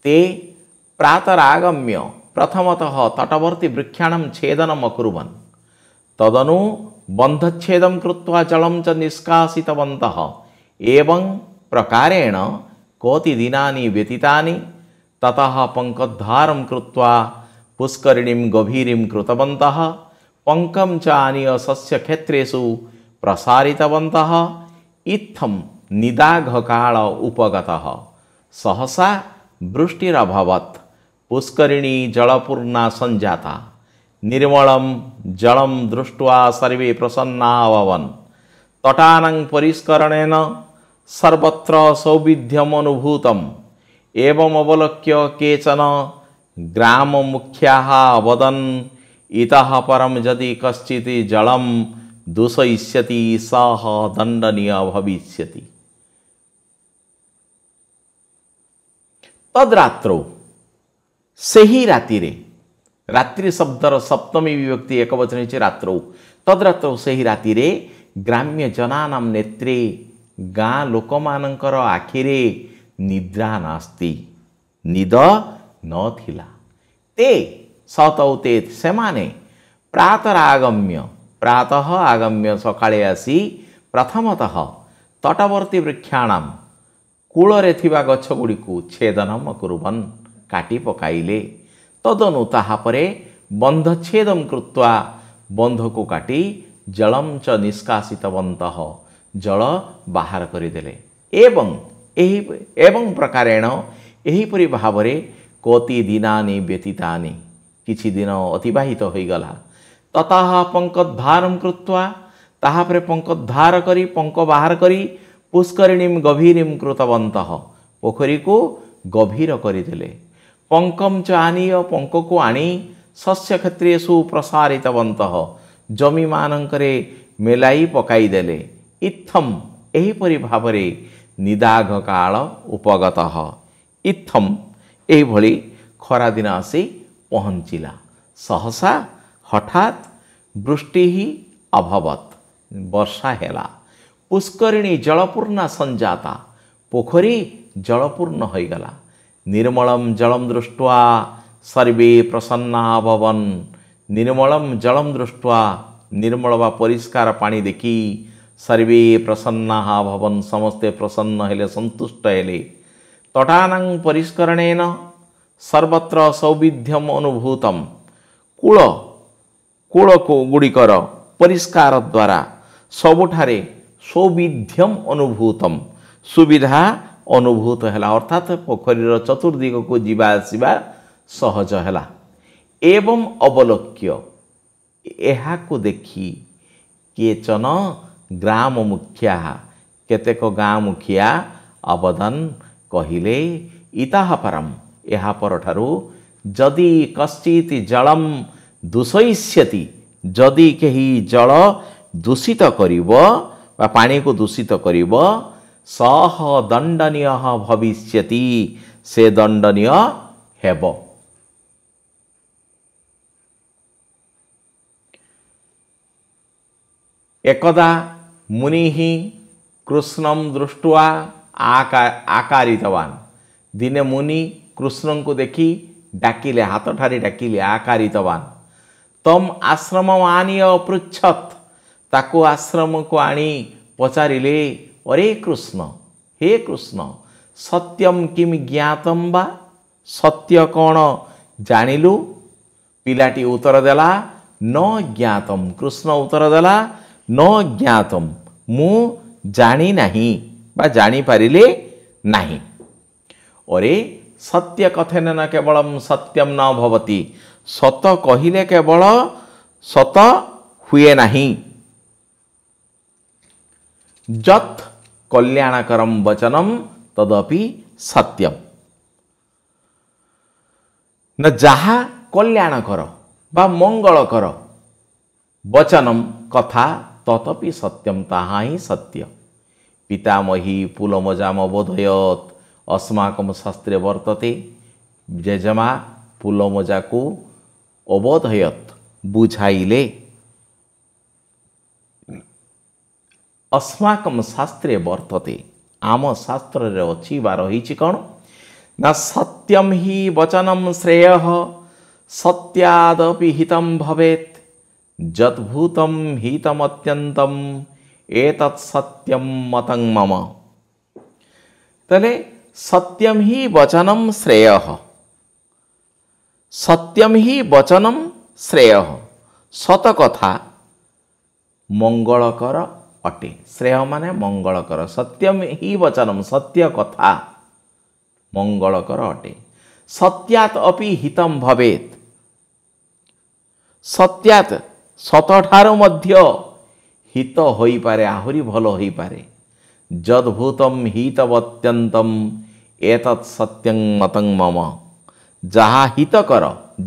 ते प्रातरागम्य प्रथमतः तटवर्ती वृक्षाणां छेदनम् अकुर्वन् तदनु बन्धच्छेदं कृत्वा जलं च निष्कासितवन्तः। एवं प्रकारेण कोति दिनानि व्यतीतानि ततः पङ्कोद्धारं कृत्वा पुष्करिणीं गभीरीं कृतवन्तः। पङ्कं च आनीय सस्यक्षेत्रेषु प्रसारितवन्तः। इत्थं निदाघकाल उपगतः। सहसा वृष्टिरभवत्। पुष्करिणी जलपूर्णा सञ्जाता। निर्मलं जलं दृष्ट्वा सर्वे प्रसन्ना अभवन्। तटानां परिष्करणेन सर्वत्र सौविध्यमनुभूतम्। एवमवलोक्य केचन ग्राममुख्याः अवदन् इतः परं यदि कश्चित् जलं दूषयिष्यति सः दण्डनीयः भविष्यति। तद्रात्रौ ସେହି ରାତିରେ, ରାତ୍ରି ଶବ୍ଦର ସପ୍ତମୀ ବିଭକ୍ତି ଏକବଚନ ହେଉଛି ରାତ୍ରौ। ତଦ୍ରାତ୍ରौ ସେହି ରାତିରେ ଗ୍ରାମ୍ୟ ଜନାନାଂ ନେତ୍ରେ, ଗାଁ ଲୋକମାନଙ୍କର ଆଖିରେ ନିଦ୍ରା ନାସ୍ତି, ନିଦ ନଥିଲା। ते ସତौ ते ସେମାନେ ପ୍ରାତରାଗମ୍ୟ, ପ୍ରାତଃ ଆଗମ୍ୟ ସକାଳେ ଆସି ପ୍ରଥମତଃ ତଟବର୍ତ୍ତୀ ବୃକ୍ଷାଣାಂ କୂଳରେ ଥିବା ଗଛ ଗୁଡ଼ିକୁ ଛେଦନମ ଅକୁର୍ବନ୍ କାଟି ପକାଇଲେ। ତଦନୁ ତାହାପରେ ବନ୍ଧଚ୍ଛେଦಂ କୃତ୍ୱା ବନ୍ଧକୁ କାଟି ଜଳଂ ଚ ନିଷ୍କାସିତବନ୍ତଃ ଜଳ ବାହାର କରିଦେଲେ। ଏବଂ ପ୍ରକାରେଣ ଏହିପରି ଭାବରେ କୋତି ଦିନାନି ବ୍ୟତୀତାନି କିଛି ଦିନ ଅତିବାହିତ ହୋଇଗଲା। ତତଃ ପଙ୍କୋଦ୍ଧାରଂ କୃତ୍ୱା ତାହାପରେ ପଙ୍କୋଦ୍ଧାର କରି ପଙ୍କ ବାହାର କରି ପୁଷ୍କରିଣୀಂ ଗଭୀରୀଂ କୃତବନ୍ତଃ ପୋଖରୀକୁ ଗଭୀର କରିଦେଲେ। ପଙ୍କଂ ଚ ଆନୀୟ ପଙ୍କକୁ ଆଣି ଶସ୍ୟକ୍ଷେତ୍ରେଷୁ ପ୍ରସାରିତବନ୍ତଃ ଜମିମାନଙ୍କରେ ମେଲାଇ ପକାଇଦେଲେ। ଇତ୍ଥମ୍ ଏହିପରି ଭାବରେ ନିଦାଘ କାଳ ଉପଗତଃ। ଇତ୍ଥମ୍ ଏହିଭଳି ଖରାଦିନ ଆସି ପହଞ୍ଚିଲା। ସହସା ହଠାତ୍ ବୃଷ୍ଟି ଅଭବତ୍ ବର୍ଷା ହେଲା। ପୁଷ୍କରିଣୀ ଜଳପୂର୍ଣ୍ଣା ସଞ୍ଜାତା ପୋଖରୀ ଜଳପୂର୍ଣ୍ଣ ହୋଇଗଲା। ନିର୍ମଳಂ ଜଳಂ ଦୃଷ୍ଟ୍ୱା ସର୍ବେ ପ୍ରସନ୍ନା ଅଭବନ୍। ନିର୍ମଳಂ ଜଳಂ ଦୃଷ୍ଟ୍ୱା ନିର୍ମଳ ବା ପରିଷ୍କାର ପାଣି ଦେଖି ସର୍ବେ ପ୍ରସନ୍ନା ଅଭବନ୍ ସମସ୍ତେ ପ୍ରସନ୍ନ ହେଲେ, ସନ୍ତୁଷ୍ଟ ହେଲେ। ତଟାନାଂ ପରିଷ୍କରଣେନ ସର୍ବତ୍ର ସୌବିଧ୍ୟମ୍ ଅନୁଭୂତମ୍ କୂଳ ଗୁଡ଼ିକର ପରିଷ୍କାର ଦ୍ୱାରା ସବୁଠାରେ ସୌବିଧ୍ୟମ୍ ଅନୁଭୂତମ୍ ସୁବିଧା ଅନୁଭୂତ ହେଲା, ଅର୍ଥାତ୍ ପୋଖରୀର ଚତୁର୍ଦିଗକୁ ଯିବା ଆସିବା ସହଜ ହେଲା। ଏବଂ ଅବଲୋକ୍ୟ ଏହାକୁ ଦେଖି କେଚନ ଗ୍ରାମ ମୁଖିଆ କେତେକ ଗାଁ ମୁଖିଆ ଅବଦାନ କହିଲେ ଇତଃ ପରମ୍ ଏହା ପରଠାରୁ ଯଦି କଶ୍ଚିତ୍ ଜଳମ୍ ଦୂଷୟିଷ୍ୟତି ଯଦି କେହି ଜଳ ଦୂଷିତ କରିବ ବା ପାଣିକୁ ଦୂଷିତ କରିବ ସହ ଦଣ୍ଡନୀୟ ଭବିଷ୍ୟତି ସେ ଦଣ୍ଡନୀୟ ହେବ। एकदा मुनिः कृष्णं दृष्ट्वा आकारितवान्। दिने मुनि कृष्ण को देखी डाकिले, हाथ ठारी डाकिले, आकारितवान्। तम आश्रम आनीय पृच्छत् ताकू आश्रम को आनी पचारिले, अरे कृष्ण, हे कृष्ण, सत्यम किम ज्ञातम बा, सत्य कौन जानिलु? पिलाटी उत्तर देला, न ज्ञातम। कृष्ण उत्तर देला, न ज्ञातम, मु जानी नहीं बा जानी पारिले नहीं। अरे सत्य कथन न केवलम सत्यम न भवति, सत कहिले केवल सत हुए नहीं। जत् कल्याणकरम वचनम तदपि सत्यम। न जहा कल्याणकर बा मंगलकर वचनम कथा ततपि सत्यम, ताहा ही सत्य। पितामही पुलमजाम बोधयत अस्माकं शास्त्रे वर्तते जेजमा पुलमजा को अवधयत बुझाइले अस्माकं शास्त्रे वर्तते आम शास्त्र रे अछि बा रही कौन ना सत्यम ही वचनम श्रेय सत्यादपि हितम भवेत् जद्भूतम हितम अत्यंतम एतत् सत्यम मतं मम। तले सत्यम ही वचनम श्रेय सत्यम ही वचनम श्रेय सत कथा मंगलकर अटे श्रेय माने मंगलकर सत्यम ही वचनम सत्य कथा मंगलकर अटे सत्यात अपि हितम भवेत् सत्यात सतठार मध्य हित होई पारे आहुरी भल होई पारे जद्भूतम हितवत्यंतम एतत् सत्यं मतं मम जहा हित कर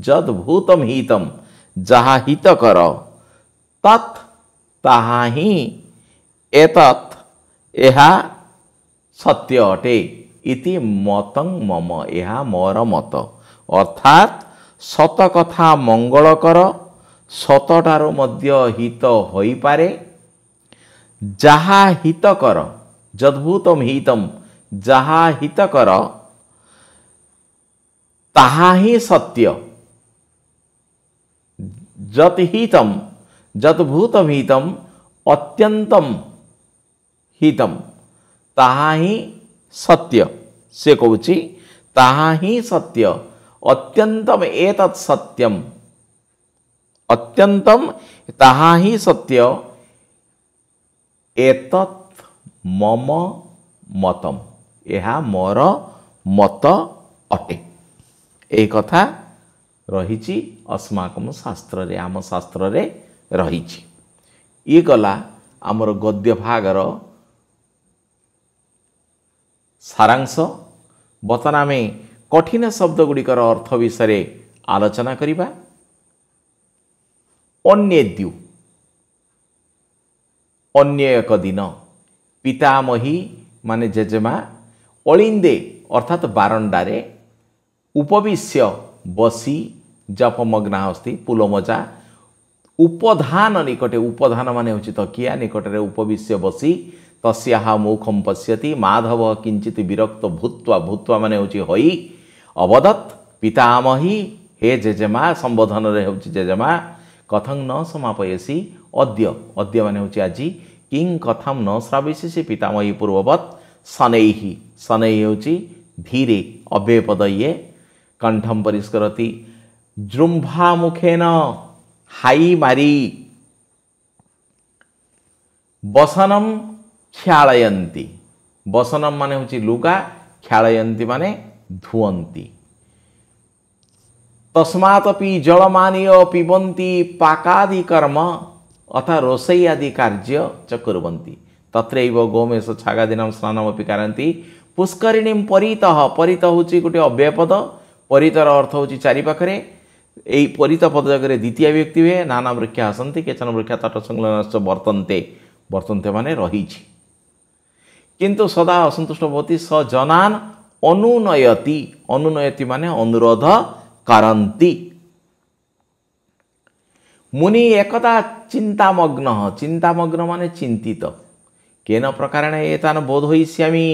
जद्भूतम हितम जहा हित कर तत् ताहा ही एतत् एहा सत्य अटे इति मतं मम एहा मोर मत अर्थात सत कथा मंगलकर सतटारो मध्य हित होई पारे जहा हित कर जद्भूतम हितम जहा हित कर ताहा ही सत्य जत हितम जद्भूतम हितम अत्यंतम हितम ताहा ही सत्य से कहूची ताहा ही सत्य अत्यंतम एतत् सत्यम अत्यंतम ताहा ही सत्य एतत् मम मतम यह मोर मत अटे ए कथा रही अस्माकं शास्त्र रे आम शास्त्र रे रही ये गला आमर गद्य भागर सारांश बर्तमान आम कठिन शब्द गुड़िकर अर्थ विषय आलोचना करिबा। अन्येद्यु अन्य एक दिन पितामही माने जेजेमा अलिंदे अर्थात बारंडारे उपविश्य बसी जपमग्ना अस्ति पुलमजा उपधान निकटे उपधान माने होछि तकिया निकटरे उपविश्य बसी तस्याहा मुखम पश्यति माधव किंचित विरक्त भूत्वा भूत्वा माने होछि होई अवदत् पितामही हे जेजेमा संबोधन रे होछि जेजेमा कथं न समापयसी अद्य अद्य माने होछि आजि किं कथं न श्रावयसी पितामही पूर्ववत् शनैहि शनैहि होछि धीरे अव्ययपदये कंठम परिष्करति जृंभा मुखेन हाई मारी बसनम ख्यालयन्ति बसनम माने होछि लुगा ख्यालयन्ति माने धुअन्ति तस्मातपि जलमानीय पिबन्ति पाकादि कर्म अथा रोषई आदि कार्य च कुर्वन्ति तत्रैव गोमेश छागादीनां स्नानमपि कारन्ति पुष्करिणीं परितः परित होछि गोटे अव्ययपद परितर अर्थ होछि चारि पाखरे एई परित पद जगह द्वितीय व्यक्ति हुए नाना वृक्षा आसन्ति केचन वृक्षा तट संलग्नश्च वर्तन्ते वर्तन्ते माने रहीछि किंतु सदा असंतुष्ट भवति स जनान अनुनयति अनुनयति माने अनुरोध करन्ति मुनि एकदा चिंतामग्न माने चिंतित केन प्रकारेण एतान बोधयिष्यामि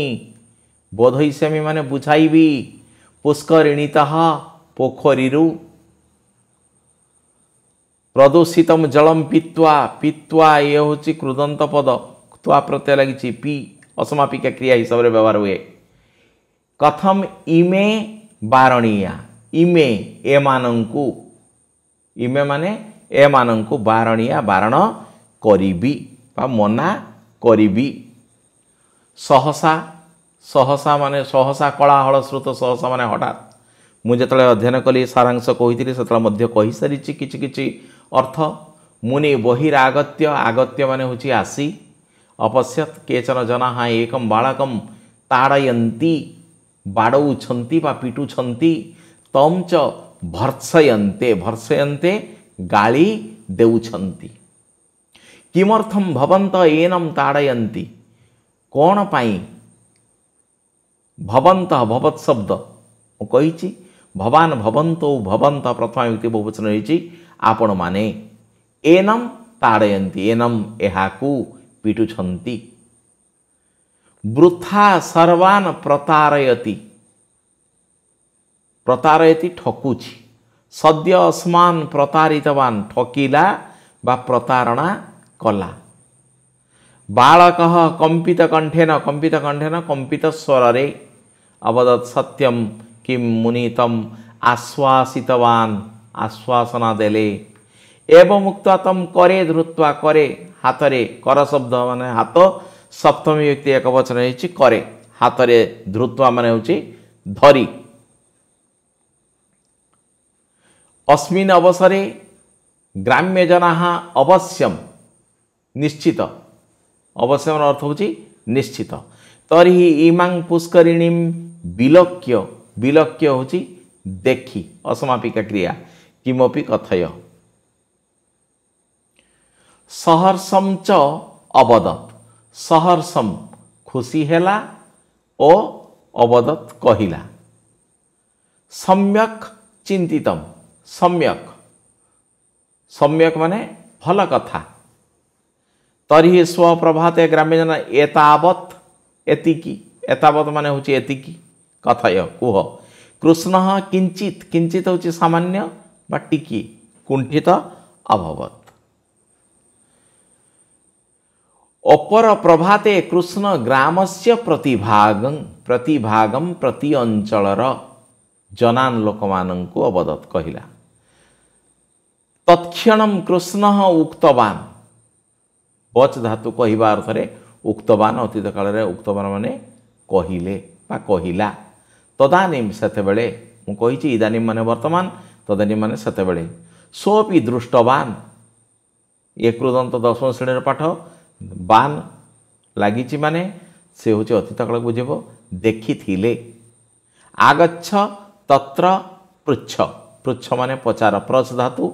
माने बुझाइबी पुष्करिणीतः पोखरीरु प्रदूषितम जलम पीत्वा ये होची कृदंत पद त्वा प्रत्यय लगी पी असमापिका क्रिया हिसाब से व्यवहार हुए कथम इमे बारणीया इमे एमानंकु इमे माने एमानंकु बारणीया बारण करिबी बा मना करिबी सहसा सहसा माने सहसा कलाहल श्रुत सहसा माने हठात मुझे अध्ययन कली सारांश कही से कही सारी किछि अर्थ मुनि बहिरागत्य आगत्य माने होछि आसी अपश्यत केचन जना एकम बालकम ताड़यन्ति बाड़ौछन्ति बा पिटुछन्ति तम च भर्त्सयन्ते गाली देउछन्ति किमर्थम भवन्त एनम ताड़यन्ति कौन पाई भवंत भवत शब्द कही भवान भवंतो भवंत प्रथमा व्यक्ति बहुवचन रही आपण माने एनम ताड़यती एनम एहाकू पिटुछंती वृथा सर्वान प्रतारयति प्रतारयति ठकुची सद्य अस्मान प्रतारितवान ठकिला बा प्रतारणा कला बालक कंपित कंठेन कंपित स्वर रे अवदत् सत्यम किम मुनितम आश्वासितवान आश्वासना देले एवं मुक्त तम करे धृत्वा करे हाथ रे कर शब्द माने हाथ सप्तमी व्यक्ति एक वचन रही करे हाथ रे धृत्वा माने होची धरी अस्मिन अवसरे ग्राम्य जना अवश्यम निश्चित अवश्यम अर्थ होची निश्चित तरी इमां पुष्करिणी विलोक्य विलोक्य होची देखी असमापिका क्रिया किमपि कथय सहर्षम च अवदत् सहर्षम खुशी हेला ओ अवदत् कहिला सम्यक चिंतितम सम्यक सम्यक माने भल कथा तरी स्वप्रभाते ग्राम्यजन एतावत् एतिकी एतावत् माने होची एतिकी कथय कुह कृष्ण किंचित किंचित होची सामान्य बा टिकी कुंठित अभवत् अपर प्रभाते कृष्ण ग्रामस्य प्रतिभागम प्रति अंचलर जनान लोकमानंकु अवदत् कहिला तत्क्षणम कृष्ण उक्तवान बच धातु कहिबा अर्थ रे उक्तवान अतीत काल रे उक्तवान माने कहिले बा कहिला तदानीम सेते बेले मु कहिछि इदानीम माने वर्तमान तदानीम माने सेते बेले सोपि दृष्टवान ये कृदंत दशम श्रेणी पाठ बान लागिछि माने से होछि अतीत काल बुझिबो देखिथिले आगच्छ तत्र पृच्छ पृच्छ माने पचार प्रच धातु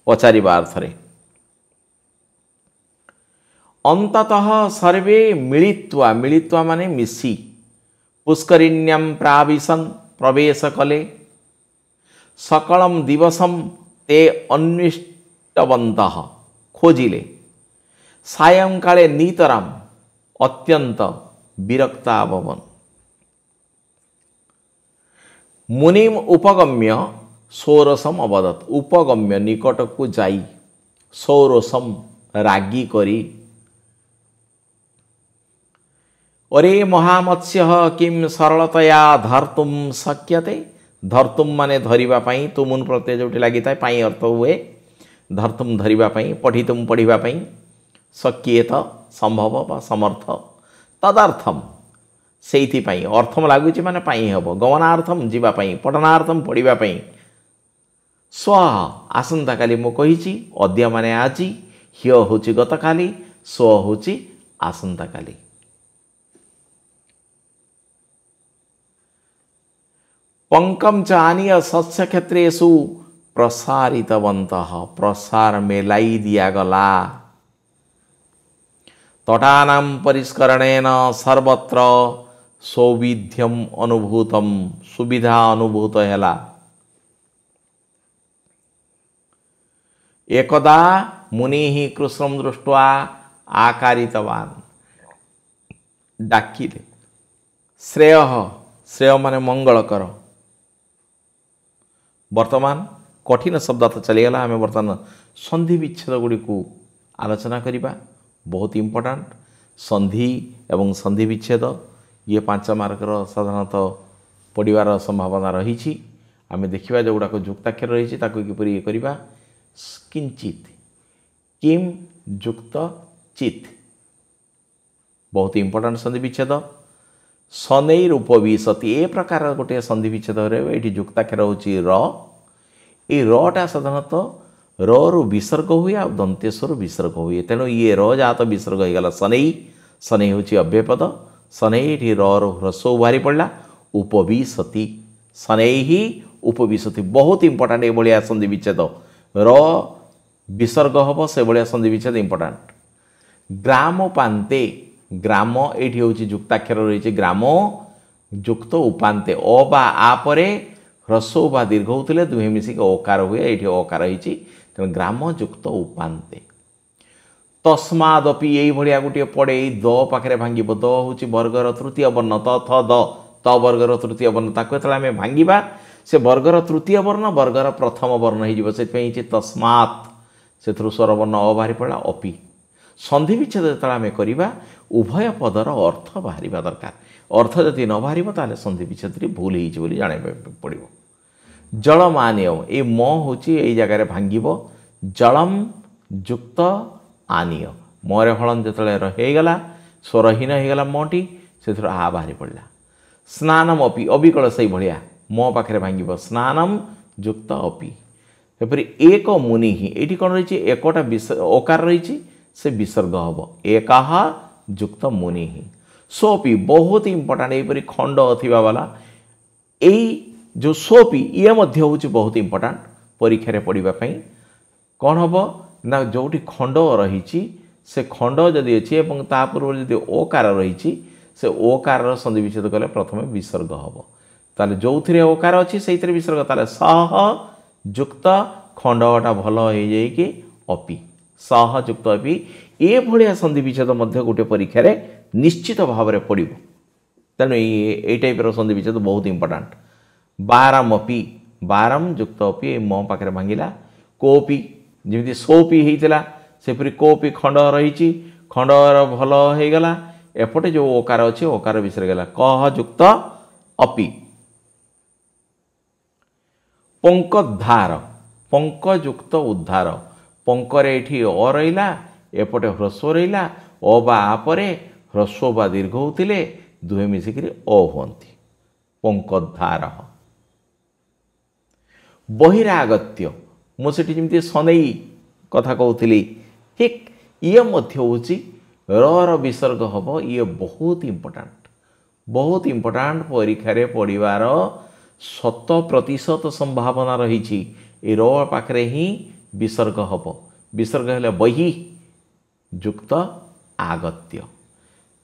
पचारिबा अर्थ रे अंततः सर्वे मिलित्वा मिलित्वा माने मिसी पुष्करिण्यां प्राविशन प्रवेश कले सकलम दिवसम ते अन्विष्टवन्तः खोजिले सायंकाले नीतराम अत्यंत विरक्ता भवन मुनिम उपगम्य सौरसम अवदत् उपगम्य निकट को जाई सौरसम रागी करी अरे महामत्स्य किम सरलतया धर्तुम शक्यते धर्तुम माने धरिबा पई तुमुन प्रत्यय जोटी लागि थाए पई अर्थ हुए धर्तुम धरिबा पई पठितुम पढिबा पई शक्येत संभव बा समर्थ तदर्थम सेइथि पई अर्थम लागुची माने पई हबो गमनार्थम जीवा पई पठनार्थम पढिबा पई स्व आसंता काली मु कहिची अद्य माने आजी ह्य होची गतकाली स्व होची आसंता काली पंकम च आनीय सस्य क्षेत्रेषु प्रसारितवन्तः प्रसार में लाई दिया गला तटानां परिष्करणेन सर्वत्र सौविध्यम अनुभूतम सुविधा अनुभूत हैला एकदा मुनि कृष्णं दृष्ट्वा आकारितवान डाकिले श्रेय श्रेय माने मंगलकर वर्तमान कठिन शब्द तो चलीगला आम बर्तमान संधि विच्छेद गुड़ी को आलोचना करवा बहुत इम्पोर्टाट संधि एवं संधि विच्छेद ये 5 मार्कर साधारणतः पढ़ार संभावना रही आम देखा जो गुड़ाक युक्ताक्षर रही किपरि ये करवा किंचित किम युक्त चित बहुत इम्पोर्टाट संधि विच्छेद शनैर उपविशति ए प्रकार गोटे संधि विच्छेद ये युक्ताक्षर होची र ये रटा साधारणतः रु विसर्ग हुए आ दंतेश्वर विसर्ग हुए तेणु ये र जात विसर्ग हो गला शनै शनै हूँ अव्ययपद शनै रु ह्रस्व बाहरी पड़ा उपविशति शनै ही उपविशति बहुत इंपोर्टाट ये भाया संधि विच्छेद र विसर्ग हम से भाया संधि विच्छेद इंपोर्टाट ग्राम पान्ते ग्राम ये हूँ युक्ताक्षर रही ग्राम ଯୁକ୍ତ ଉପାନ୍ତେ ଅ ବା ଆ ପରେ ହ୍ରସ୍ୱ ବା ଦୀର୍ଘ ହେଉଥିଲେ ଦୁହେଁ ମିଶିକି ଅକାର ହୁଏ। ଏଇଠି ଅକାର ହେଇଛି, ତେଣୁ ଗ୍ରାମ ଯୁକ୍ତ ଉପାନ୍ତେ। ତସ୍ମାଦପି ଏଇଭଳିଆ ଗୋଟିଏ ପଡ଼େ, ଏଇ ଦ ପାଖରେ ଭାଙ୍ଗିବ। ଦ ହେଉଛି ବର୍ଗର ତୃତୀୟ ବର୍ଣ୍ଣ। ତ ଥ ଦ ତ ବର୍ଗର ତୃତୀୟ ବର୍ଣ୍ଣ। ତାକୁ ଯେତେବେଳେ ଆମେ ଭାଙ୍ଗିବା ସେ ବର୍ଗର ତୃତୀୟ ବର୍ଣ୍ଣ ବର୍ଗର ପ୍ରଥମ ବର୍ଣ୍ଣ ହେଇଯିବ। ସେଥିପାଇଁ ହେଇଛି ତସ୍ମାତ୍, ସେଥିରୁ ସ୍ୱରବର୍ଣ୍ଣ ଅ ବାହାରି ପଡ଼ିଲା ଅପି। ସନ୍ଧି ବିଚ୍ଛେଦ ଯେତେବେଳେ ଆମେ କରିବା ଉଭୟ ପଦର ଅର୍ଥ ବାହାରିବା ଦରକାର। ଅର୍ଥ ଯଦି ନ ବାହାରିବ ତାହେଲେ ସନ୍ଧି ବିଚ୍ଛେଦଟି ଭୁଲ ହେଇଛି ବୋଲି ଜାଣିବାକୁ ପଡ଼ିବ। ଜଳମାନିୟ, ଏଇ ମ ହେଉଛି ଏଇ ଜାଗାରେ ଭାଙ୍ଗିବ। ଜଳମ୍ ଯୁକ୍ତ ଆନିୟ, ମରେ ହଳନ ଯେତେବେଳେ ହେଇଗଲା ସ୍ୱରହୀନ ହେଇଗଲା ମଟି, ସେଥିରୁ ଆ ବାହାରି ପଡ଼ିଲା। ସ୍ନାନମ୍ ଅପି, ଅବିକଳ ସେଇଭଳିଆ ମ ପାଖରେ ଭାଙ୍ଗିବ। ସ୍ନାନମ୍ ଯୁକ୍ତ ଅପି। ଏପରି ଏକ ମୁନି ହିଁ, ଏଇଠି କ'ଣ ରହିଛି ଏକଟା ଓକାର ରହିଛି, ସେ ବିସର୍ଗ ହେବ। ଏକାହ ଯୁକ୍ତ ମୁନି ହିଁ। ସୋପି ବହୁତ ଇମ୍ପୋର୍ଟାଣ୍ଟ, ଏହିପରି ଖଣ୍ଡ ଥିବା ବାଲା ଏଇ ଯେଉଁ ସୋପି ଇଏ ମଧ୍ୟ ହେଉଛି ବହୁତ ଇମ୍ପୋର୍ଟାଣ୍ଟ ପରୀକ୍ଷାରେ ପଡ଼ିବା ପାଇଁ। କ'ଣ ହେବ ନା ଯେଉଁଠି ଖଣ୍ଡ ରହିଛି ସେ ଖଣ୍ଡ ଯଦି ଅଛି ଏବଂ ତା ପୂର୍ବରୁ ଯଦି ଓକାର ରହିଛି ସେ ଓକାରର ସନ୍ଧି ବିଚ୍ଛେଦ କଲେ ପ୍ରଥମେ ବିସର୍ଗ ହେବ। ତାହେଲେ ଯେଉଁଥିରେ ଓକାର ଅଛି ସେଇଥିରେ ବିସର୍ଗ, ତାହେଲେ ସହ ଯୁକ୍ତ ଖଣ୍ଡଟା ଭଲ ହେଇଯାଇକି ଅପି, ସହ ଯୁକ୍ତ ଅପି। ଏଭଳିଆ ସନ୍ଧି ବିଚ୍ଛେଦ ମଧ୍ୟ ଗୋଟେ ପରୀକ୍ଷାରେ ନିଶ୍ଚିତ ଭାବରେ ପଡ଼ିବ। ତେଣୁ ଏଇ ଟାଇପ୍ର ସନ୍ଧି ବିଚ୍ଛେଦ ବହୁତ ଇମ୍ପୋର୍ଟାଣ୍ଟ। ବାରମ୍ ଅପି, ବାରମ୍ ଯୁକ୍ତ ଅପି, ଏ ମ ପାଖରେ ଭାଙ୍ଗିଲା। କୋପି, ଯେମିତି ସୋପି ହେଇଥିଲା ସେପରି କୋପି ଖଣ୍ଡ ରହିଛି, ଖଣ୍ଡର ଭଲ ହେଇଗଲା। ଏପଟେ ଯେଉଁ ଓକାର ଅଛି ଓକାର ବିଷୟରେ ଗଲା। କହ ଯୁକ୍ତ ଅପି। ପଙ୍କୋଦ୍ଧାର, ପଙ୍କ ଯୁକ୍ତ ଉଦ୍ଧାର। ପଙ୍କରେ ଏଠି ଅ ରହିଲା, ଏପଟେ ହ୍ରସ୍ୱ ରହିଲା। ଅ ବା ଆ ପରେ ହ୍ରସ୍ୱ ବା ଦୀର୍ଘ ହେଉଥିଲେ ଦୁହେଁ ମିଶିକିରି ଅ ହୁଅନ୍ତି। ପଙ୍କୋଦ୍ଧାର। ବହିରାଗତ୍ୟ, ମୁଁ ସେଠି ଯେମିତି ସନେଇ କଥା କହୁଥିଲି ଠିକ୍ ଇଏ ମଧ୍ୟ ହେଉଛି ର ବିସର୍ଗ ହେବ। ଇଏ ବହୁତ ଇମ୍ପୋର୍ଟାଣ୍ଟ ପରୀକ୍ଷାରେ ପଡ଼ିବାର 100% ସମ୍ଭାବନା ରହିଛି। ଏ ର ପାଖରେ ହିଁ ବିସର୍ଗ ହେବ। ବିସର୍ଗ ହେଲେ ବହି ଯୁକ୍ତ ଆଗତ୍ୟ।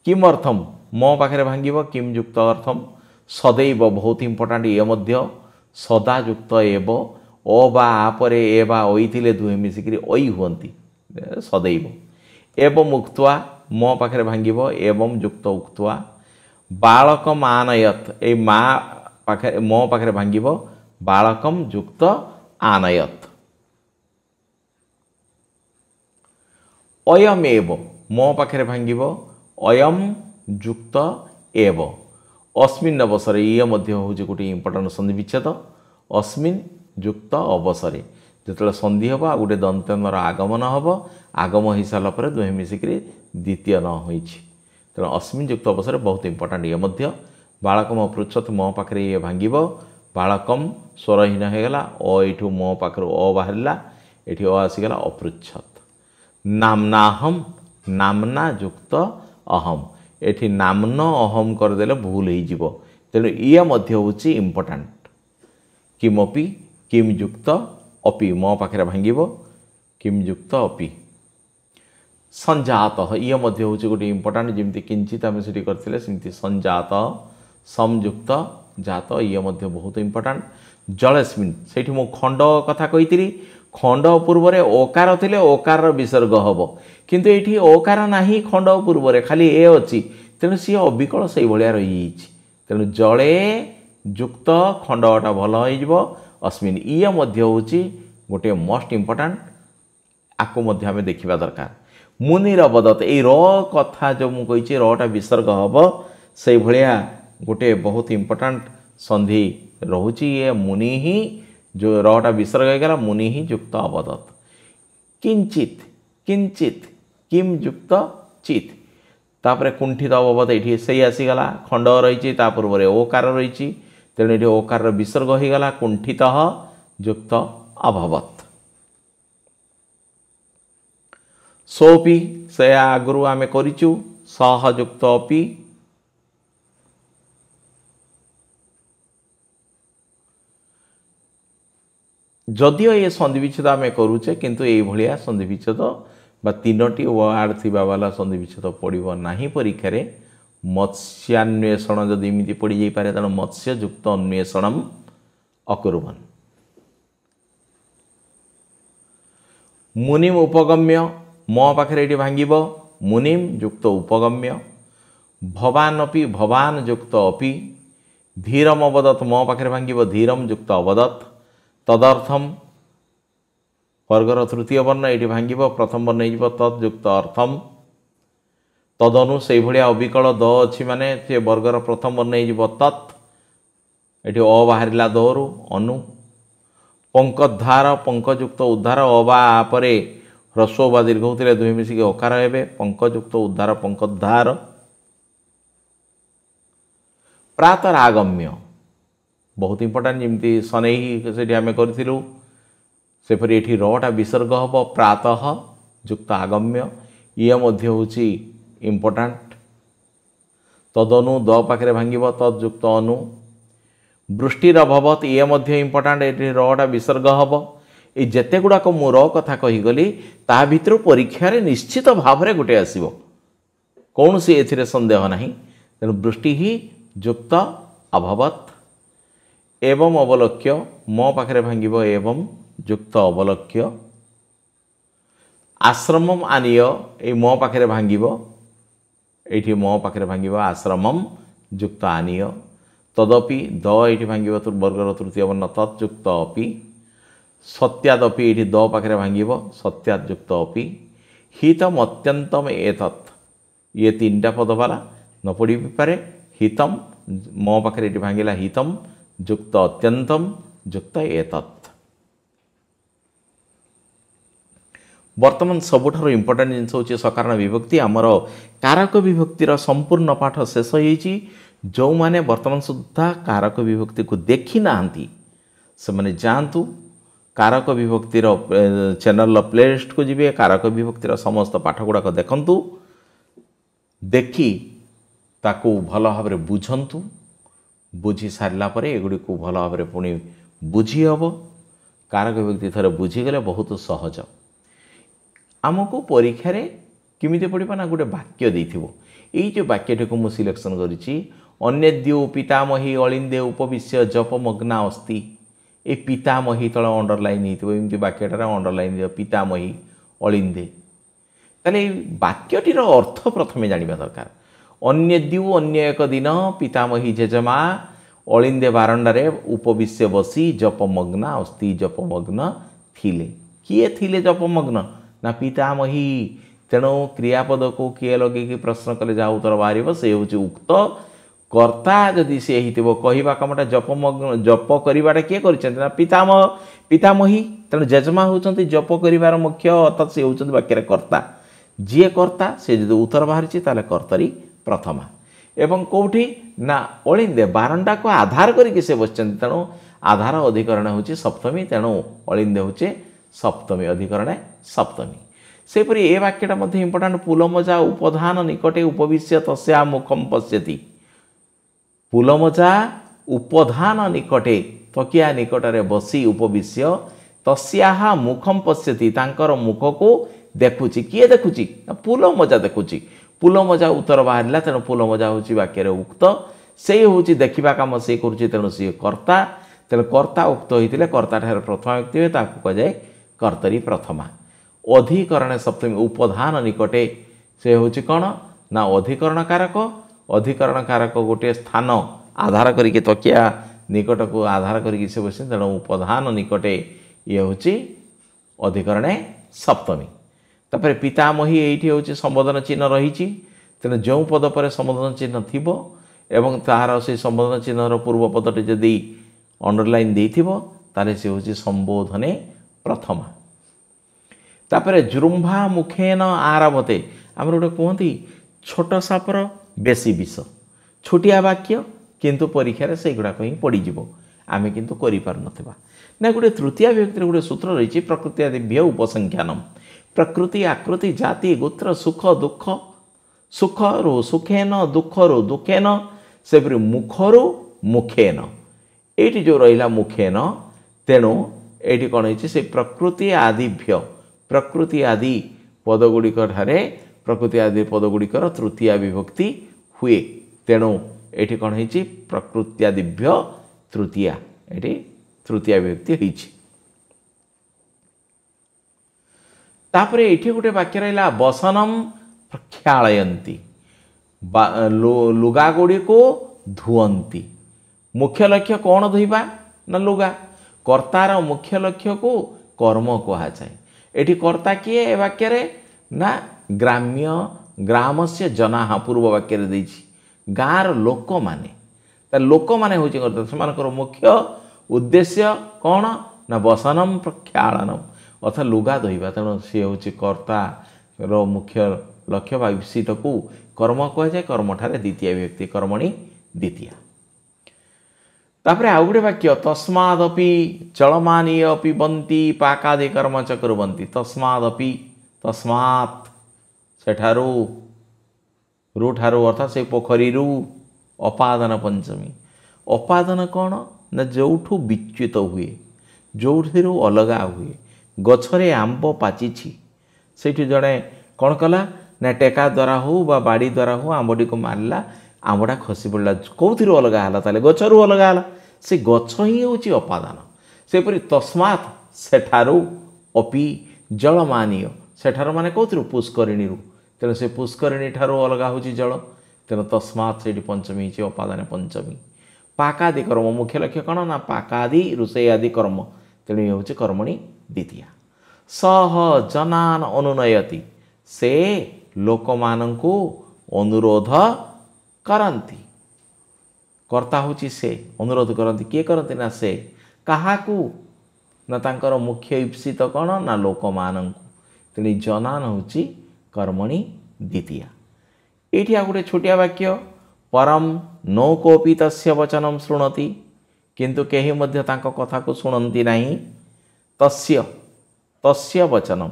କିମ୍ ଅର୍ଥମ୍, ମ ପାଖରେ ଭାଙ୍ଗିବ କିମ୍ ଯୁକ୍ତ ଅର୍ଥମ୍। ସदैବ ବହୁତ ଇମ୍ପୋର୍ଟାଣ୍ଟ, ଇଏ ମଧ୍ୟ ସଦା ଯୁକ୍ତ ଏବ। ଅ ବା ଆ ପରେ ଏ ବା ଐ ଦୁହେଁ ମିଶିକିରି ଐ ହୁଅନ୍ତି ସदैବ। ଏବଂ ଉକ୍ତ୍ୱା, ମ ପାଖରେ ଭାଙ୍ଗିବ ଏବଂ ଯୁକ୍ତ ଉକ୍ତ୍ୱା। ବାଳକମ୍ ଆନୟତ୍, ଏଇ ମା ପାଖରେ ମ ପାଖରେ ଭାଙ୍ଗିବ ବାଳକମ୍ ଯୁକ୍ତ ଆନୟତ୍। ଅୟମ୍ ଏବ, ମ ପାଖରେ ଭାଙ୍ଗିବ ଅୟମ୍ ଯୁକ୍ତ ଏବ। ଅସ୍ମିନ୍ ଅବସରେ, ଇଏ ମଧ୍ୟ ହେଉଛି ଗୋଟିଏ ଇମ୍ପୋର୍ଟାଣ୍ଟ ସନ୍ଧି ବିଚ୍ଛେଦ। ଅସ୍ମିନ୍ ଯୁକ୍ତ ଅବସରେ, ଯେତେବେଳେ ସନ୍ଧି ହେବ ଆଉ ଗୋଟେ ଦନ୍ତନ୍ୟର ଆଗମନ ହେବ। ଆଗମ ହେଇସାରିଲା ପରେ ଦୁହେଁ ମିଶିକିରି ଦ୍ୱିତୀୟ ନ ହୋଇଛି, ତେଣୁ ଅସ୍ମିନ୍ ଯୁକ୍ତ ଅବସରେ ବହୁତ ଇମ୍ପୋର୍ଟାଣ୍ଟ। ଇଏ ମଧ୍ୟ ବାଳକମ୍ ଅପୃଚ୍ଛତ୍, ମ ପାଖରେ ଇଏ ଭାଙ୍ଗିବ। ବାଳକମ୍ ସ୍ୱରହୀନ ହେଇଗଲା। ଅ ଏଇଠୁ ମ ପାଖରୁ ଅ ବାହାରିଲା, ଏଠି ଅ ଆସିଗଲା ଅପୃଚ୍ଛତ୍। ନାମ୍ନାହମ୍, ନାମ୍ନା ଯୁକ୍ତ ଅହମ୍। ଏଠି ନାମ୍ନ ଅହମ୍ କରିଦେଲେ ଭୁଲ ହେଇଯିବ, ତେଣୁ ଇଏ ମଧ୍ୟ ହେଉଛି ଇମ୍ପୋର୍ଟାଣ୍ଟ। କିମପି, କିମ୍ ଯୁକ୍ତ ଅପି, ମ ପାଖରେ ଭାଙ୍ଗିବ କିମ୍ ଯୁକ୍ତ ଅପି। ସଞ୍ଜାତ, ଇଏ ମଧ୍ୟ ହେଉଛି ଗୋଟିଏ ଇମ୍ପୋର୍ଟାଣ୍ଟ, ଯେମିତି କିଞ୍ଚିତ ଆମେ ସେଠି କରିଥିଲେ ସେମିତି ସଞ୍ଜାତ। ସଂଯୁକ୍ତ ଜାତ, ଇଏ ମଧ୍ୟ ବହୁତ ଇମ୍ପୋର୍ଟାଣ୍ଟ। ଜଳେସ୍ମିନ୍, ସେଇଠି ମୁଁ ଖଣ୍ଡ କଥା କହିଥିଲି। ଖଣ୍ଡ ପୂର୍ବରେ ଓକାର ଥିଲେ ଓକାରର ବିସର୍ଗ ହେବ, କିନ୍ତୁ ଏଇଠି ଓକାର ନାହିଁ ଖଣ୍ଡ ପୂର୍ବରେ, ଖାଲି ଏ ଅଛି, ତେଣୁ ସିଏ ଅବିକଳ ସେଇଭଳିଆ ରହିଯାଇଛି। ତେଣୁ ଜଳେ ଯୁକ୍ତ ଖଣ୍ଡଟା ଭଲ ହେଇଯିବ ଅସ୍ମିନ୍। ଇଏ ମଧ୍ୟ ହେଉଛି ଗୋଟିଏ ମୋଷ୍ଟ ଇମ୍ପୋର୍ଟାଣ୍ଟ, ଆକୁ ମଧ୍ୟ ଆମେ ଦେଖିବା ଦରକାର। ମୁନିର ବଦତ, ଏଇ ର କଥା ଯେଉଁ ମୁଁ କହିଛି ରଟା ବିସର୍ଗ ହେବ, ସେଇଭଳିଆ ଗୋଟିଏ ବହୁତ ଇମ୍ପୋର୍ଟାଣ୍ଟ ସନ୍ଧି ରହୁଛି। ଇଏ ମୁନି ହିଁ, ଯେଉଁ ରଟା ବିସର୍ଗ ହେଇଗଲା ମୁନି ହିଁ ଯୁକ୍ତ ଅବଦତ। କିଞ୍ଚିତ୍, କିଞ୍ଚିତ୍ କିମ୍ ଯୁକ୍ତ ଚିତ୍। ତାପରେ କୁଣ୍ଠିତ ଅବବଦ, ଏଇଠି ସେଇ ଆସିଗଲା। ଖଣ୍ଡ ରହିଛି, ତା ପୂର୍ବରେ ଓକାର ରହିଛି, ତେଣୁ ଏଠି ଓକାରର ବିସର୍ଗ ହେଇଗଲା। କୁଣ୍ଠିତ ଯୁକ୍ତ ଅଭବତ୍। ସୋପି, ସେ ଆଗରୁ ଆମେ କରିଛୁ ସହ ଯୁକ୍ତ ଅପି। ଯଦିଓ ଏ ସନ୍ଧି ବିଚ୍ଛେଦ ଆମେ କରୁଛେ, କିନ୍ତୁ ଏଇଭଳିଆ ସନ୍ଧି ବିଚ୍ଛେଦ ବା ତିନୋଟି ୱାର୍ଡ଼ ଥିବା ବାଲା ସନ୍ଧି ବିଚ୍ଛେଦ ପଡ଼ିବ ନାହିଁ ପରୀକ୍ଷାରେ। मत्स्यान्वेषण जदि इमिति पड़ी जाई पारे तेणु मत्स्ययुक्त अन्वेषणम अकुर्वन्। मुनिम उपगम्य म पाखरे एटी भांगिब मुनिम युक्त उपगम्य। भवान अपि भवान युक्त अपि। धीरम अवदत् म पाखरे भांगिब धीरम युक्त अवदत्। तदर्थम वर्गर तृतीय वर्ण एटी भांगिब प्रथम वर्ण हो तद युक्त अर्थम। तदनु से भाया अविकल द अच्छी माने से वर्गर प्रथम वर्ण हो तत् एटी अ बाहरिला दरु अनु। पंकधार पंकयुक्त उद्धार अबा परे ह्रस्व बा दीर्घ होते दुहे मिसिक अकार हेबे पंकयुक्त उद्धार पंकधार। प्रातरागम्य बहुत इंपोर्टाट जमी सनई से आम करूँ सेपरी एठी रटा विसर्ग हम प्रातः युक्त आगम्य ये मध्य होची इंपोर्टाट। तदनु द पाखे भांगिब तदयुक्त अनु। वृष्टिर भवत ये मध्य इंपोर्टाट ये रटा विसर्ग हम ये जेते गुड़ाक मु र कथा कहीगली ता भितर परीक्षा रे निश्चित भाव रे गोटे आसीबो कौन सी एथिरे संदेह नहीं। तेणु वृष्टि ही युक्त अभवत एवं अवलोक्य म पाखे भांगिब एवं युक्त अवलोक्य। आश्रमम आनीय ये म पाखे भांगिब ये म पाखे भांगिब आश्रमम युक्त आनीय। तदपि द ये भांगिब वर्गर तृतीय वर्ण तत्युक्त अपि। सत्यादपि ये द पाखे भांगिब सत्यादयुक्त अपि। हितम अत्यंतम एतत् ये तीनटा पद वाला न पड़ी पारे। हितम म पाखे ये भांगिला हितम युक्त अत्यंतम युक्त एतत्। वर्तमान सबुठार इंपोर्टाट जिनस हूँ सकारण विभक्ति आमर कारक विभक्तिर संपूर्ण पाठ शेष होईची। जो माने वर्तमान सुद्धा कारक विभक्ति को देखी नांती से माने जानतु कारक विभक्तिर चैनल प्लेलिस्ट को जिबे कारक विभक्तिर समस्त पाठ गुड़ाक देखंतु देखी ताकू भल भाव में बुझंतु बुझी सारा पर एगुड़ी को भल भाव में पुणी बुझी हम। कारक विभक्ति थोड़े बुझीगले बहुत सहज। आमको परीक्षा रे किमिते पड़िबा ना गोटे वाक्य देइथिबो एई जो वाक्यटी को मु सिलेक्शन करिछि अन्यद्यु पितामही अलिंदे उपविश्य जपमग्ना अस्ति। ए पितामही तले अंडरलाइन हेतिबो एमती वाक्यटार अंडरलाइन दियो पितामही अलिंदे। ताले वाक्यटीर अर्थ प्रथमे जानिबा दरकार। अन्यद्यु अन्य एक दिन पितामही जेजमा अलिंदे बारंडारे उपविश्य बसी जपमग्ना अस्ति जपमग्न थिले। किए थिले जपमग्न ना पितामही। तेणु क्रियापद को किए लगे प्रश्न कले जहाँ उत्तर बाहर से हूँ उक्त कर्ता जदि सी हो कहवा कमटा जपमग्न जप करवाटा किए कर पितामह पितामही। तेणु जेजमा होती जप कर मुख्य अर्थात सी होती वाक्य कर्ता। जी कर्ता सी जो उत्तर बाहरी ताले कर्तरी प्रथमा। एवं कौटी ना अलिंदे बारंडा को आधार करके से बस तेणु आधार अधिकरण हूँ सप्तमी। तेणु अलिंदे हूँ सप्तमी अधिकरण सप्तमी। सेपरी ए वाक्यटा मध्य इंपोर्टाट पुलमजा उपधान निकटे उपविश्य तस्या मुखम पश्यति। पुलमजा उपधान निकटे तकिया निकटरे बसी उपविश्य तस्या मुखम पश्यति तांकर मुख को देखुची। किए देखुची पुलमजा देखुची। पुलमजा उत्तर बाहर तेणु पुलमजा हूँ वाक्य उक्त से हूँ देखा कम से करुच्ची तेणु सी कर्ता। तेणु कर्ता उक्त होते कर्ता ठार प्रथमा व्यक्ति हुए कहुए कर्तरी प्रथमा। अधिकरण सप्तमी उपधान निकटे से हूँ कौन ना अधिकरण कारक। अधिकरण कारक गोटे स्थान आधार करके तकिया निकट को आधार करके से बस तेणु उपधान निकटे ये हूँ अधिकरण सप्तमी। तापर पितामही ये हूँ संबोधन चिन्ह रही। तेणु जो पद पर संबोधन चिन्ह थी एवं तार से संबोधन चिन्हर पूर्व पदटी जदि अंडरलाइन देथिबो तारे से हूँ संबोधने प्रथमा। तापर जुरुम्भा मुखेन आरभते आम गोटे कहती छोट सापर बेसी विष। छोटिया वाक्य किंतु परीक्षा से गुड़ाक ही पड़ीज आम किंतु करिपार ना गोटे तृतीय विभक्ति गोटे सूत्र रही प्रकृति आदिभ्य उपसंख्यानम। प्रकृति आकृति जाति गोत्र सुख दुख सुखरु सुखेन दुखरु दुखेन सेपरी मुखरु मुखेन ये जो रहा मुखेन। तेणु ये कौन हो प्रकृति आदिभ्य प्रकृति आदि पदगुड़िक ठारे प्रकृति आदि पदगुड़िकर तृतीय विभक्ति हुए। तेणु ये कौन हो प्रकृत्यादिभ्य तृतीया, ये तृतीया विभक्ति होती। तापर ये गोटे वाक्य रहा वसनम प्रक्षालयंती, लुगा गुड़ी को धुअंती। मुख्य लक्ष्य कौन धोइबा ना लुगा। कर्तार मुख्य लक्ष्य को कर्म कहा जाए। एठी कर्ता किए ए वाक्य रे ना ग्राम्य ग्राम से जना पूर्व वाक्य रे देछि गाँर लोक माने। लोक माने होछि कर्ता, सेमानकर मुख्य उद्देश्य कौन ना वसनम प्रक्षालनम अर्थात लुगा धोइबा। तेणु सी हूँ कर्तार मुख्य लक्ष्य बा ईप्सित को कर्म कह जाए। कर्म ठारे द्वितीय विभक्ति कर्मणि द्वितीय। तापर आउ गोटे वाक्य तस्मादपि जलमानीय पिबंती पाकादि कर्म च कुर्वन्ति। तस्मादपि तस्मात् सेठारु रूठारु अर्थात से पोखरी अपादन पंचमी। अपादन कौन ना जोठू विच्युत हुए, जोठू अलगा हुए। गछरे आंब पाची से जड़े कौन कला ना टेका द्वारा हो बा बाड़ी द्वारा हो आंबटी को मारला, आंबटा खसी पड़ा कौथि अलग है ताले गचरू अलग है। से गछ ही हूँ अपादान। सेपरी तस्मात् सेठारु अपि जलमानीय, सेठार माने कौथि पुष्करिणी। तेणु से पुष्करिणी ठारू अलग हूँ जल। तेणु तस्मात् से पंचमी अपादान पंचमी। पाकादि कर्म मुख्य लक्ष्य कौन ना पाकादि रोषे आदि कर्म। तेणु ये हूँ कर्मणि द्वितीय। सह जनान अनुनयति, से लोक मानंकु अनुरोध करती। कर्ता हूँ से अनुरोध करती। किए करती ना से काहाकू ना तांकर मुख्य ईप्सित कौन ना लोक मानंकु। तेणु जनान हूँ कर्मणि द्वितीय। ये गोटे छोटिया वाक्य परम नो कोपी तस्य वचनम शृणति, किंतु केही मध्य तांको कथा को शुणती नहीं। तस्य तस्य वचनम,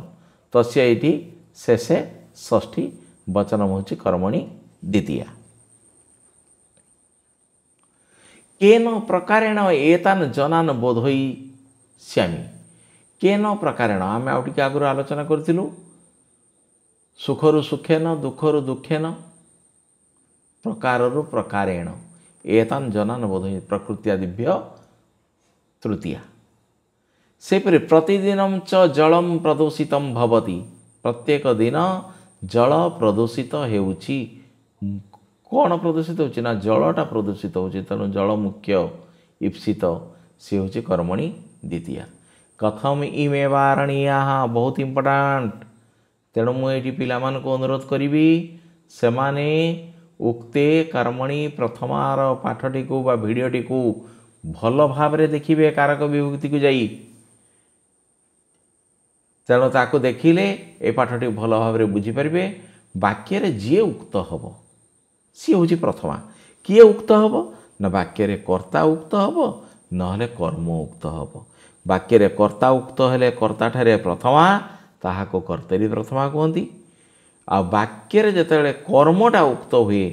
तस्य इति शेषे षष्ठी वचनम हूँ कर्मणि द्वितीय। केन प्रकारेण एतान जनान बोधयिष्यामि। केन प्रकारेण आम आउ टिके आगुरी आलोचना करूँ। सुखरु सुखेन दुखरु दुखेन प्रकारु प्रकारेण एतान जनान बोधयि प्रकृत्यादिभ्य तृतीया। सेपरि प्रतिदिनं च जलम प्रदूषितं भवति। प्रत्येक दिन जल प्रदूषित हेउछि। कौन प्रदूषित होछि ना जलटा प्रदूषित होछि। तेणु जल मुख्य ईप्सित सी हूँ कर्मणि द्वितीया। कथम इमे वारणीया बहुत इम्पोर्टाट। तेणु मुझे पिलामान को अनुरोध करी से माने उक्ते कर्मणि प्रथमार पाठटी को बा भिडियोटी को भल भाव देखिए कारक विभक्ति को जाई। तेणु ताको देखिले ए पाठटी भल भाव बुझीपारे। वाक्य जी उक्त हम सी हूँ प्रथमा। किए उक्त हम ना वाक्य कर्ता उक्त हम ना कर्म उक्त हम। वाक्य कर्ता उक्त हेले कर्ता ठारे प्रथमा ताहाको कर्तरी प्रथमा कहती। आ वाक्य जिते कर्मटा उक्त हुए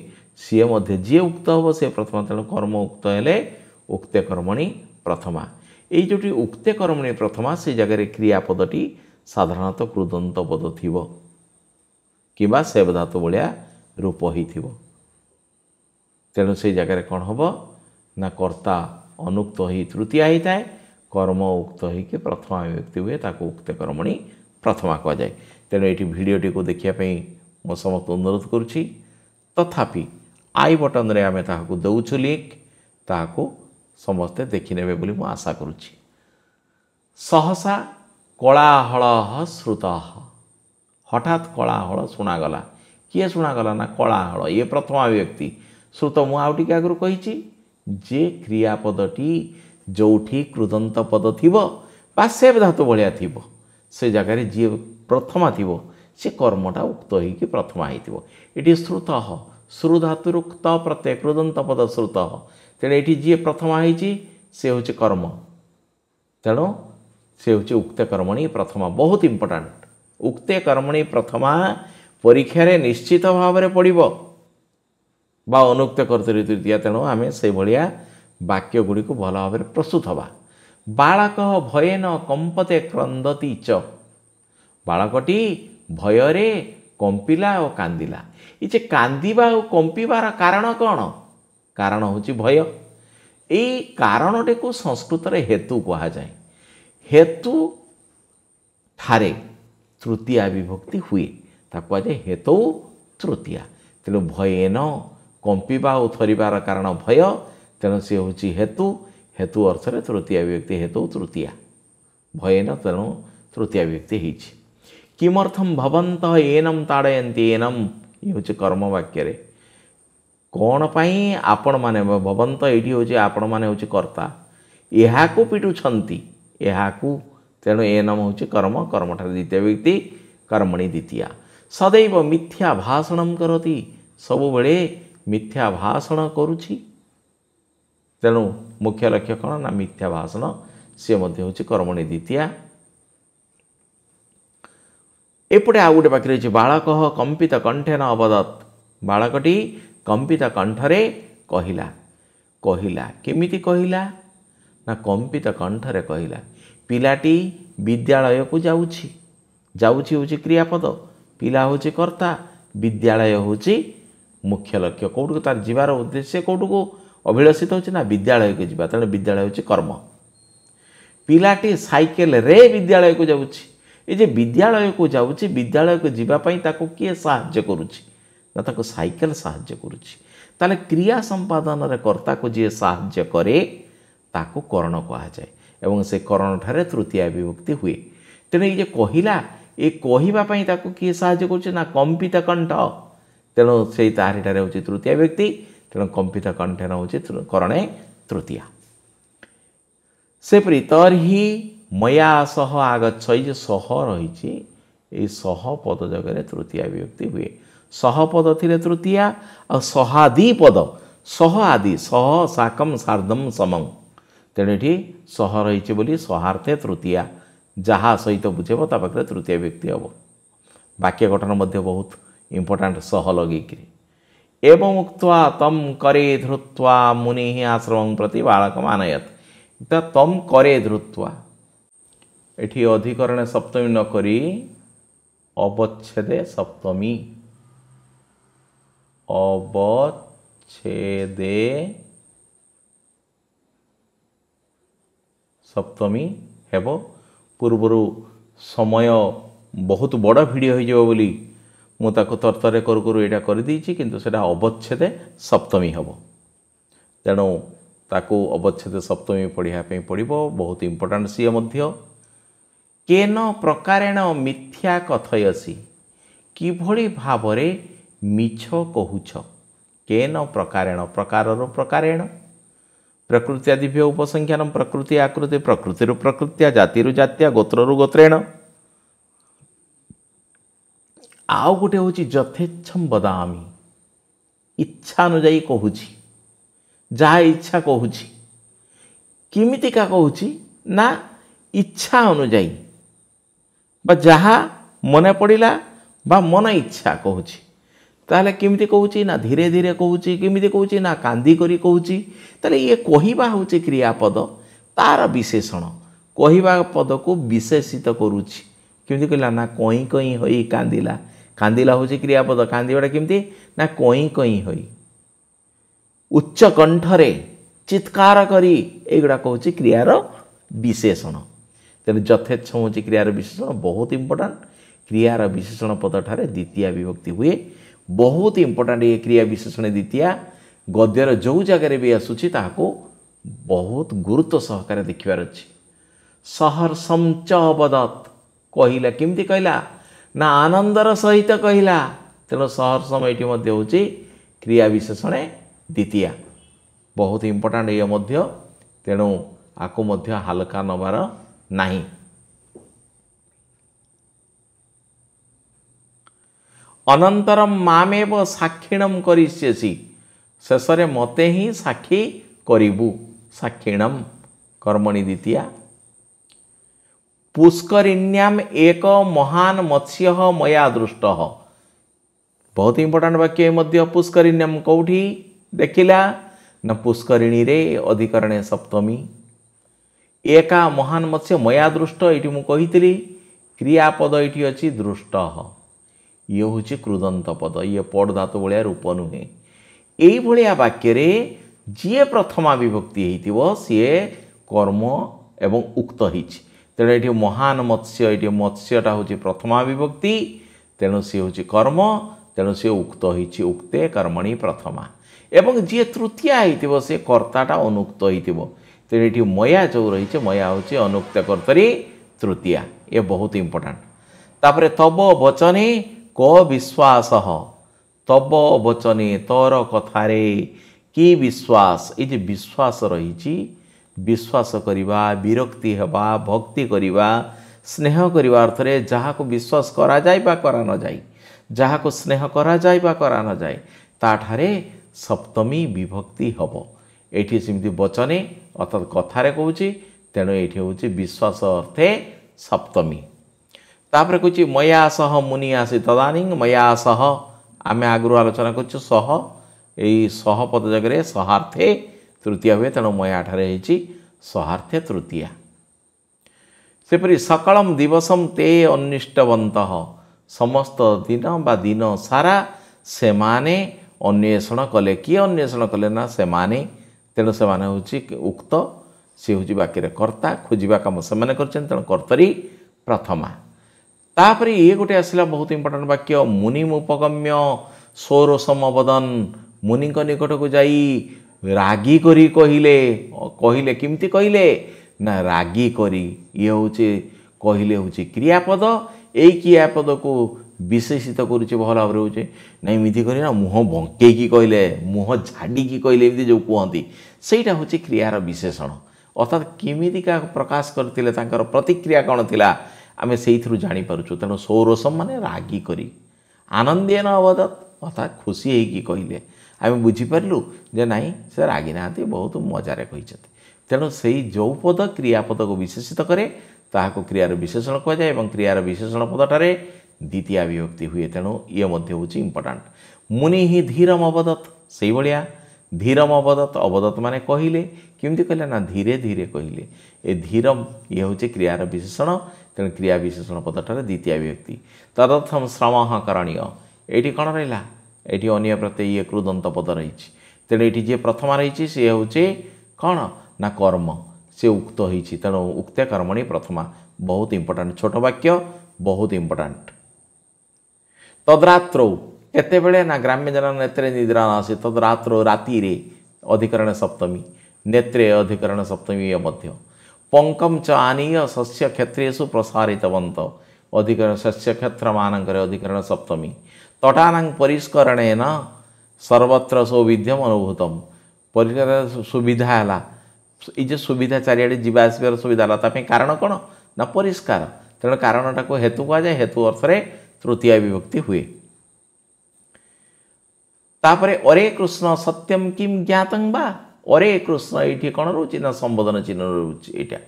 सी मध्य जी उक्त हम सी प्रथमा। तेणु कर्म उक्त हेले उक्ते कर्मणि प्रथमा। ये जोटी उक्ते कर्मणि प्रथमा से जगह क्रियापदटी साधारणतः कृदंत पद थिबो किबा सेव धातु भलिया रूप ही थिबो। तेणु से जगह कौन हम ना कर्ता अनुक्त ही तृतीया होता है। कर्म उक्त हो कि प्रथमा विभक्ति हुए ताको उक्ते कर्मणि प्रथमा कह जाए। तेणु ये भिडियोटी को देखापी मो समस्त अनुरोध करुच्ची। तथापि आई बटन रे आमे ताहाको दउछु लिंक, ताहाको समस्ते देखिने बोली मु आशा करुच्ची। सहसा कलाहल श्रुत, हठात कलाहल शुणागला। किए शुणागला ना कलाहल, ये प्रथमा विभक्ति। श्रुत मु आउ टिके आगु कही जे क्रियापदटी जोठी कृदंत पद थिबो बा सेव धातु भलिया थिबो से जगह जी प्रथमा थिबो से कर्मटा उक्त हो कि प्रथमा होइतिबो। एटी श्रुत श्रु धातुरुक्त प्रत्यय कृदंत पद श्रुत। तेणु ये जी प्रथमा होइछि से हूँ कर्म। तेणु से हूँ उक्ते कर्मणि प्रथमा। बहुत इंपोर्टाट। उक्ते कर्मणि प्रथमा परीक्षा रे निश्चित भाव में पड़िबो बा अनुक्त कर्तरी तृतीया। तेणु आम से भाया वाक्य गुड़ी को भल भाव में प्रस्तुत हवा। बालक भयन कंपते क्रंदती च, बालकटी भयरे कंपिला और कांदिला। ये कांदिबा और कंपिबार कारण कौन? कारण होची भय। यही कारणटे को संस्कृत रे हेतु कहा जाए। हेतु ठारे तृतीया विभक्ति हुए ताको कहा हेतु तृतीया। तेणु भयेन कंपिबा और थरिबार कारण भय, तेणु सी हूँ हेतु। हेतु अर्थ रे तृतीया विभक्ति हेतु तृतीया। भयेन तेणु तृतीया विभक्ति होइछि। किमर्थम भवंत एनम ताड़यन्ति। एनम ये हूँ कर्मवाक्य रे कौन पाई आपण माने भवंत ये हूँ आपण माने हूँ कर्ता यहाँ को पिटुछंती यहाँ को। तेणु एनम हूँ कर्म। कर्म ठारे द्वितीय व्यक्ति कर्मणि द्वितीया। सदैव मिथ्या भाषण करती। सब बेले मिथ्या भाषण करुछि। तेणु मुख्य लक्ष्य कौन ना मिथ्या भाषण। सी हूँ कर्मणि द्वितीया। एपटे आउ गोटे पाखे रही बालक कंपित कंठेन अवदत्। बालकटी कंपित कंठरे कहिला। कहिला केमिति कहिला ना कंपित कंठरे कहिला। पिलाटी विद्यालय को जाउछि। जाउछि होछि क्रियापद। पिला होछि कर्ता। विद्यालय होछि मुख्य लक्ष्य। कौटू तार जीवार उद्देश्य कौटू को अभिलषित होछि ना विद्यालय को जीवा। तेणु विद्यालय होछि कर्म। पिलाटी साइकेल रे विद्यालय को जाउछि। ये जे विद्यालय को जाउछि विद्यालय को जीवा पई ताको किए साहाय्य करुछि ना ताको साइकेल साहाय्य करुछि। ताले क्रिया संपादन रे कर्ता को जे साहाय्य करे ताको करण कहा जाए एवं से करण ठारे तृतीया विभक्ति हुए। तेणु ये कहिला ये कहिबा पई ताको किए साहाय्य करुछि ना कंपित कंठ। तेणु से तारिठारे होछि तृतीया व्यक्ति। तेणु कंपित कंठेन होछि करणे तृतीया। सेपरि तर्हि मया सह आगच्छ। ये सह रही ये सह पद जगह तृतीया विभक्ति हुए। सह पद थिले तृतीया और सहादि पद सह आदि सह साकम सार्धम समम। तेणु ये सह रही बोली सहार्थे तृतीया। जहाँ सहित बुझेब ता पाखे तृतीय व्यक्ति हम। वाक्य गठन मध्य बहुत इंपोर्टाट सह लगे। एवं उक्त्वा तम करे धृत्वा मुनि आश्रम प्रति बालकम आनयत। तम करे धृत्वा एठी अधिकरण सप्तमी न करी अवच्छेदे सप्तमी। अवच्छेदे सप्तमी हेबो। पूर्वर समय बहुत बड़ भिडियो हो जाव बोली मु ताको तरतरे करू करू एटा कर देछि किंतु सेटा अवच्छेदे सप्तमी हेबो। तेणु ताको अवच्छेद सप्तमी पढ़िया पे पड़िबो। बहुत इंपोर्टाट सी मध्य। केन प्रकारेण मिथ्या कथयसी। किभଳି भावरे मिछ कहुछ। केन प्रकारेण प्रकारर प्रकारेण। प्रकृत्यादिभ्य उपसंख्यानम प्रकृति आकृति प्रकृतिर प्रकृत्या जातिरु जात्या गोत्ररु गोत्रेण। आउ गोटे हूँ यथेच्छम बदामी। इच्छा अनुजाई कहूँ जहाँ इच्छा कहूँ। किमितिका कहूँ ना इच्छा अनुजाई बा जहाँ मन पड़ा बा मन इच्छा कहूँ। ताहले केमिति कहूँ ना धीरे धीरे कहूँ केमिति कहूँ ना कांदी करी कहूँ। ताहले ये कहिबा हूँ क्रियापद तार विशेषण। कहिबा पद को विशेषित करुछि। केमिति कहला ना कई कई होई कांदिला। कांदिला हूँ क्रियापद। कांदिबाटा केमिति ना कई कई होई उच्च कंठरे चित्कार करी एगुड़ा कहूँ क्रियार विशेषण। तेणु यथेच्छ हूँ क्रियार विशेषण। बहुत इंपोर्टाट। क्रियार विशेषण पद ठारे द्वितीय विभक्ति हुए। बहुत इंपोर्टाट ये क्रिया विशेषण द्वितीय। गद्यर जो जगार भी आसूची ताको बहुत गुरुत्व सहकार देखिबार अछि। सहर्षम च अवदत् कहिला। केमिति कहला ना आनंदर सहित कहला। तेणु सहर्षम ये मध्य हूँ क्रिया विशेषण द्वितीय। बहुत इंपोर्टाट ये मध्य। तेणु आको मध्य हालका नबार नहीं। अनंतरम मामेव साक्षिणम करिष्यसि। शेषरे मते ही साक्षी करिबु। साक्षिणम कर्मणि द्वितीया। पुष्करिण्याम एक महान मत्स्य मया दृष्ट। बहुत इंपोर्टाट वाक्य मध्य। पुष्करिण्याम कौठी देखिला न पुष्करिणी रे अधिकरणे सप्तमी। एका महान मत्स्य मया दृष्ट ये मुझे कही क्रियापद ये अच्छी दृष्ट। ये हूँ कृदंत पद, ये पड़ धातु भाया रूप नुहे। यही वाक्य जी प्रथमा विभक्ति होती सी कर्म एवं उक्त होती। तेणु ये महान मत्स्य, ये मत्स्यटा हूँ प्रथमा विभक्ति, तेणु सी हूँ कर्म, तेणु सी उक्त होती उक्ते कर्मणि प्रथमा। एवं जी तृतीया होती सी कर्ताटा अनुक्त हो। तेणु ये मया जो रही मया हूँ अनुक्त कर्तरी तृतीया, ये बहुत इंपोर्टाट। तापर तब वचने क विश्वास, तब वचने तोर कथारे कि विश्वास, ये विश्वास रही विश्वास करवा, विरक्ति हेबा, भक्ति करवा, स्नेह करवा अर्थ रे जहाँ को विश्वास करा जाए बा करा न जाए, जहाँ को स्नेह करा जाए बा करा न जाए ताठारे सप्तमी विभक्ति हम। ये सेमती वचने अर्थात कथारे कहूँ, तेणु ये हूँ विश्वास अर्थे सप्तमी। तापर कहूँ मया सह मुनि आसी तदानी, मया सह आम आगु आलोचना कर सह, यही सह पद जगह सहार्थे तृतीया हुए, तेणु मया ठारे सहार्थे तृतीया। सेपरी सकलम दिवसम ते अन्विष्टवंत, समस्त दिन बा दिन सारा से माने अन्वेषण कले। किए अन्वेषण कले ना से माने, तेणु से माने हूँ उक्त, सी हूँ वाक्य कर्ता, खोजा कम से मैंने कर, तेणु कर्तरी प्रथमा। तापर ये गोटे आसला बहुत इंपोर्टेंट वाक्य, मुनिमुपगम्य सौरसम अवदन, मुनि निकट को जाई रागी करी कहले, कहले किमती कहले ना रागी करी, ये हूँ कहले हूँ क्रियापद। यही क्रियापद को विशेषित करुचे भल भाव होचे ना एमती कर ना मुह बंकई कहले, मुह झाड़ी कहले, एमती जो कहती सेटा हूँ क्रियार विशेषण। अर्थात किमिका प्रकाश करते प्रतिक्रिया कौन थिला आमे से जानीपरचु। तेणु सौरसम माने रागी करी, आनंदेन अवदत अर्थात खुशी होगी कहले, आम बुझीपारू जे नाई से रागी ना बहुत मजार कही। तेणु से जो पद क्रियापद को विशेषित करे ताको क्रियार विशेषण कहुए, क्रियार विशेषण पदटारे द्वितीय विभक्ति हुए। तेणु ये हूँ इंपोर्टाट। मुनि ही धीरम अवदत, से भाया धीरम अवदत, अवदत माने कहले, किमती कहले ना धीरे धीरे कहले। ए धीरम ये हूँ क्रियार विशेषण, तेणु क्रिया विशेषण पदटारे द्वितीय विभक्ति। तदर्थम श्रम करणीय, ये कौन रहा ये अन्य प्रत्यय ये कृदंत पद रही। तेणु ये जी प्रथमा रही सी हूँ कौन ना कर्म, से उक्त होती, तेणु उक्ते कर्मणि प्रथमा। बहुत इंपोर्टाट छोट वाक्य, बहुत इंपोर्टाट। तद्रात्रौ केतेबेले ना ग्राम्य जन नेत्रे निद्रा नासी, तद्रात्रौ राति रे अधिकरण सप्तमी, नेत्रे अधिकरण सप्तमी ये मध्य। पंकम च आनीय शस्य क्षेत्रेषु प्रसारितवंत, अधिकरण शस्य क्षेत्र मानकर अधिकरण सप्तमी। तटानां परिष्करणेन सर्वत्र सौविध्यम अनुभूतम, परिष्कार सुविधा है, ये सुविधा चारिआडे जीवा आसबार सुविधा है, कारण कौन ना परिष्कार। तेणु कारणटा को हेतु कहुए, हेतु अर्थ तृतीय विभक्ति हुए। तापरे अरे कृष्ण सत्यम किम ज्ञातं बा, अरे कृष्ण ये कौन रोचे ना संबोधन चिन्ह रोचे यहाँ।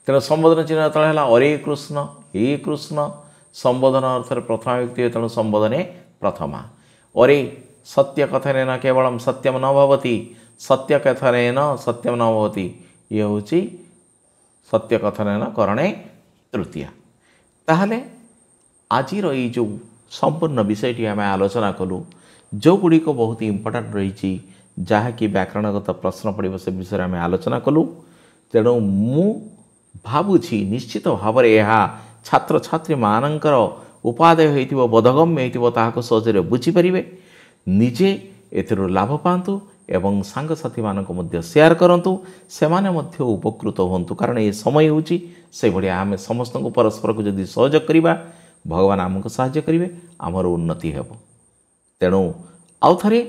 तेणु संबोधन चिन्ह जो है अरे कृष्ण, हे कृष्ण, संबोधन अर्थ प्रथमा विभक्ति, तेणु संबोधने प्रथमा। अरे सत्य कथन केवल सत्यम न भवति, सत्य कथन सत्यम न भवति, ये हूँ सत्य कथन करणे तृतीया। ताहले आजिर ये जो संपूर्ण विषयटी आम आलोचना कलु, जो गुड़िक बहुत इंपोर्टाट रही, जहाँकि व्याकरणगत प्रश्न पड़े से विषय आम आलोचना कलु। तेणु मु भावुछि निश्चित भाव में यह छात्र छात्री मानकर उपादेय होइतिबो, बोधगम्य होइतिबो, ताहाको सहजरे बुझीपारे, निजे एथिरो लाभ पातु एवं सांगसाथी मानक मध्य शेयर करंतु, सेमाने मध्य उपकृत होंतु। कारण ये समय होची से भलिया आमे समस्त को परस्पर को जदि सहयोग करिबा, भगवान आमको सहाय्य करिवे, आमर उन्नति हेबो। तेणु आउ थरे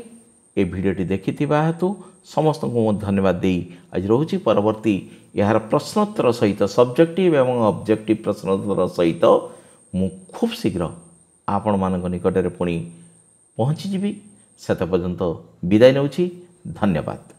ए भिडियोटी देखिथिबा हेतु समस्त को धन्यवाद देई आज रोची परवर्ती यार प्रश्नोत्तर सहित सब्जेक्टिव एवं ऑब्जेक्टिव प्रश्नोत्तर सहित मु खूब शीघ्र आपण मानक निकटरे पुणी पहुँची जीवी। सेत पर्यंत विदाय नेउछि। धन्यवाद।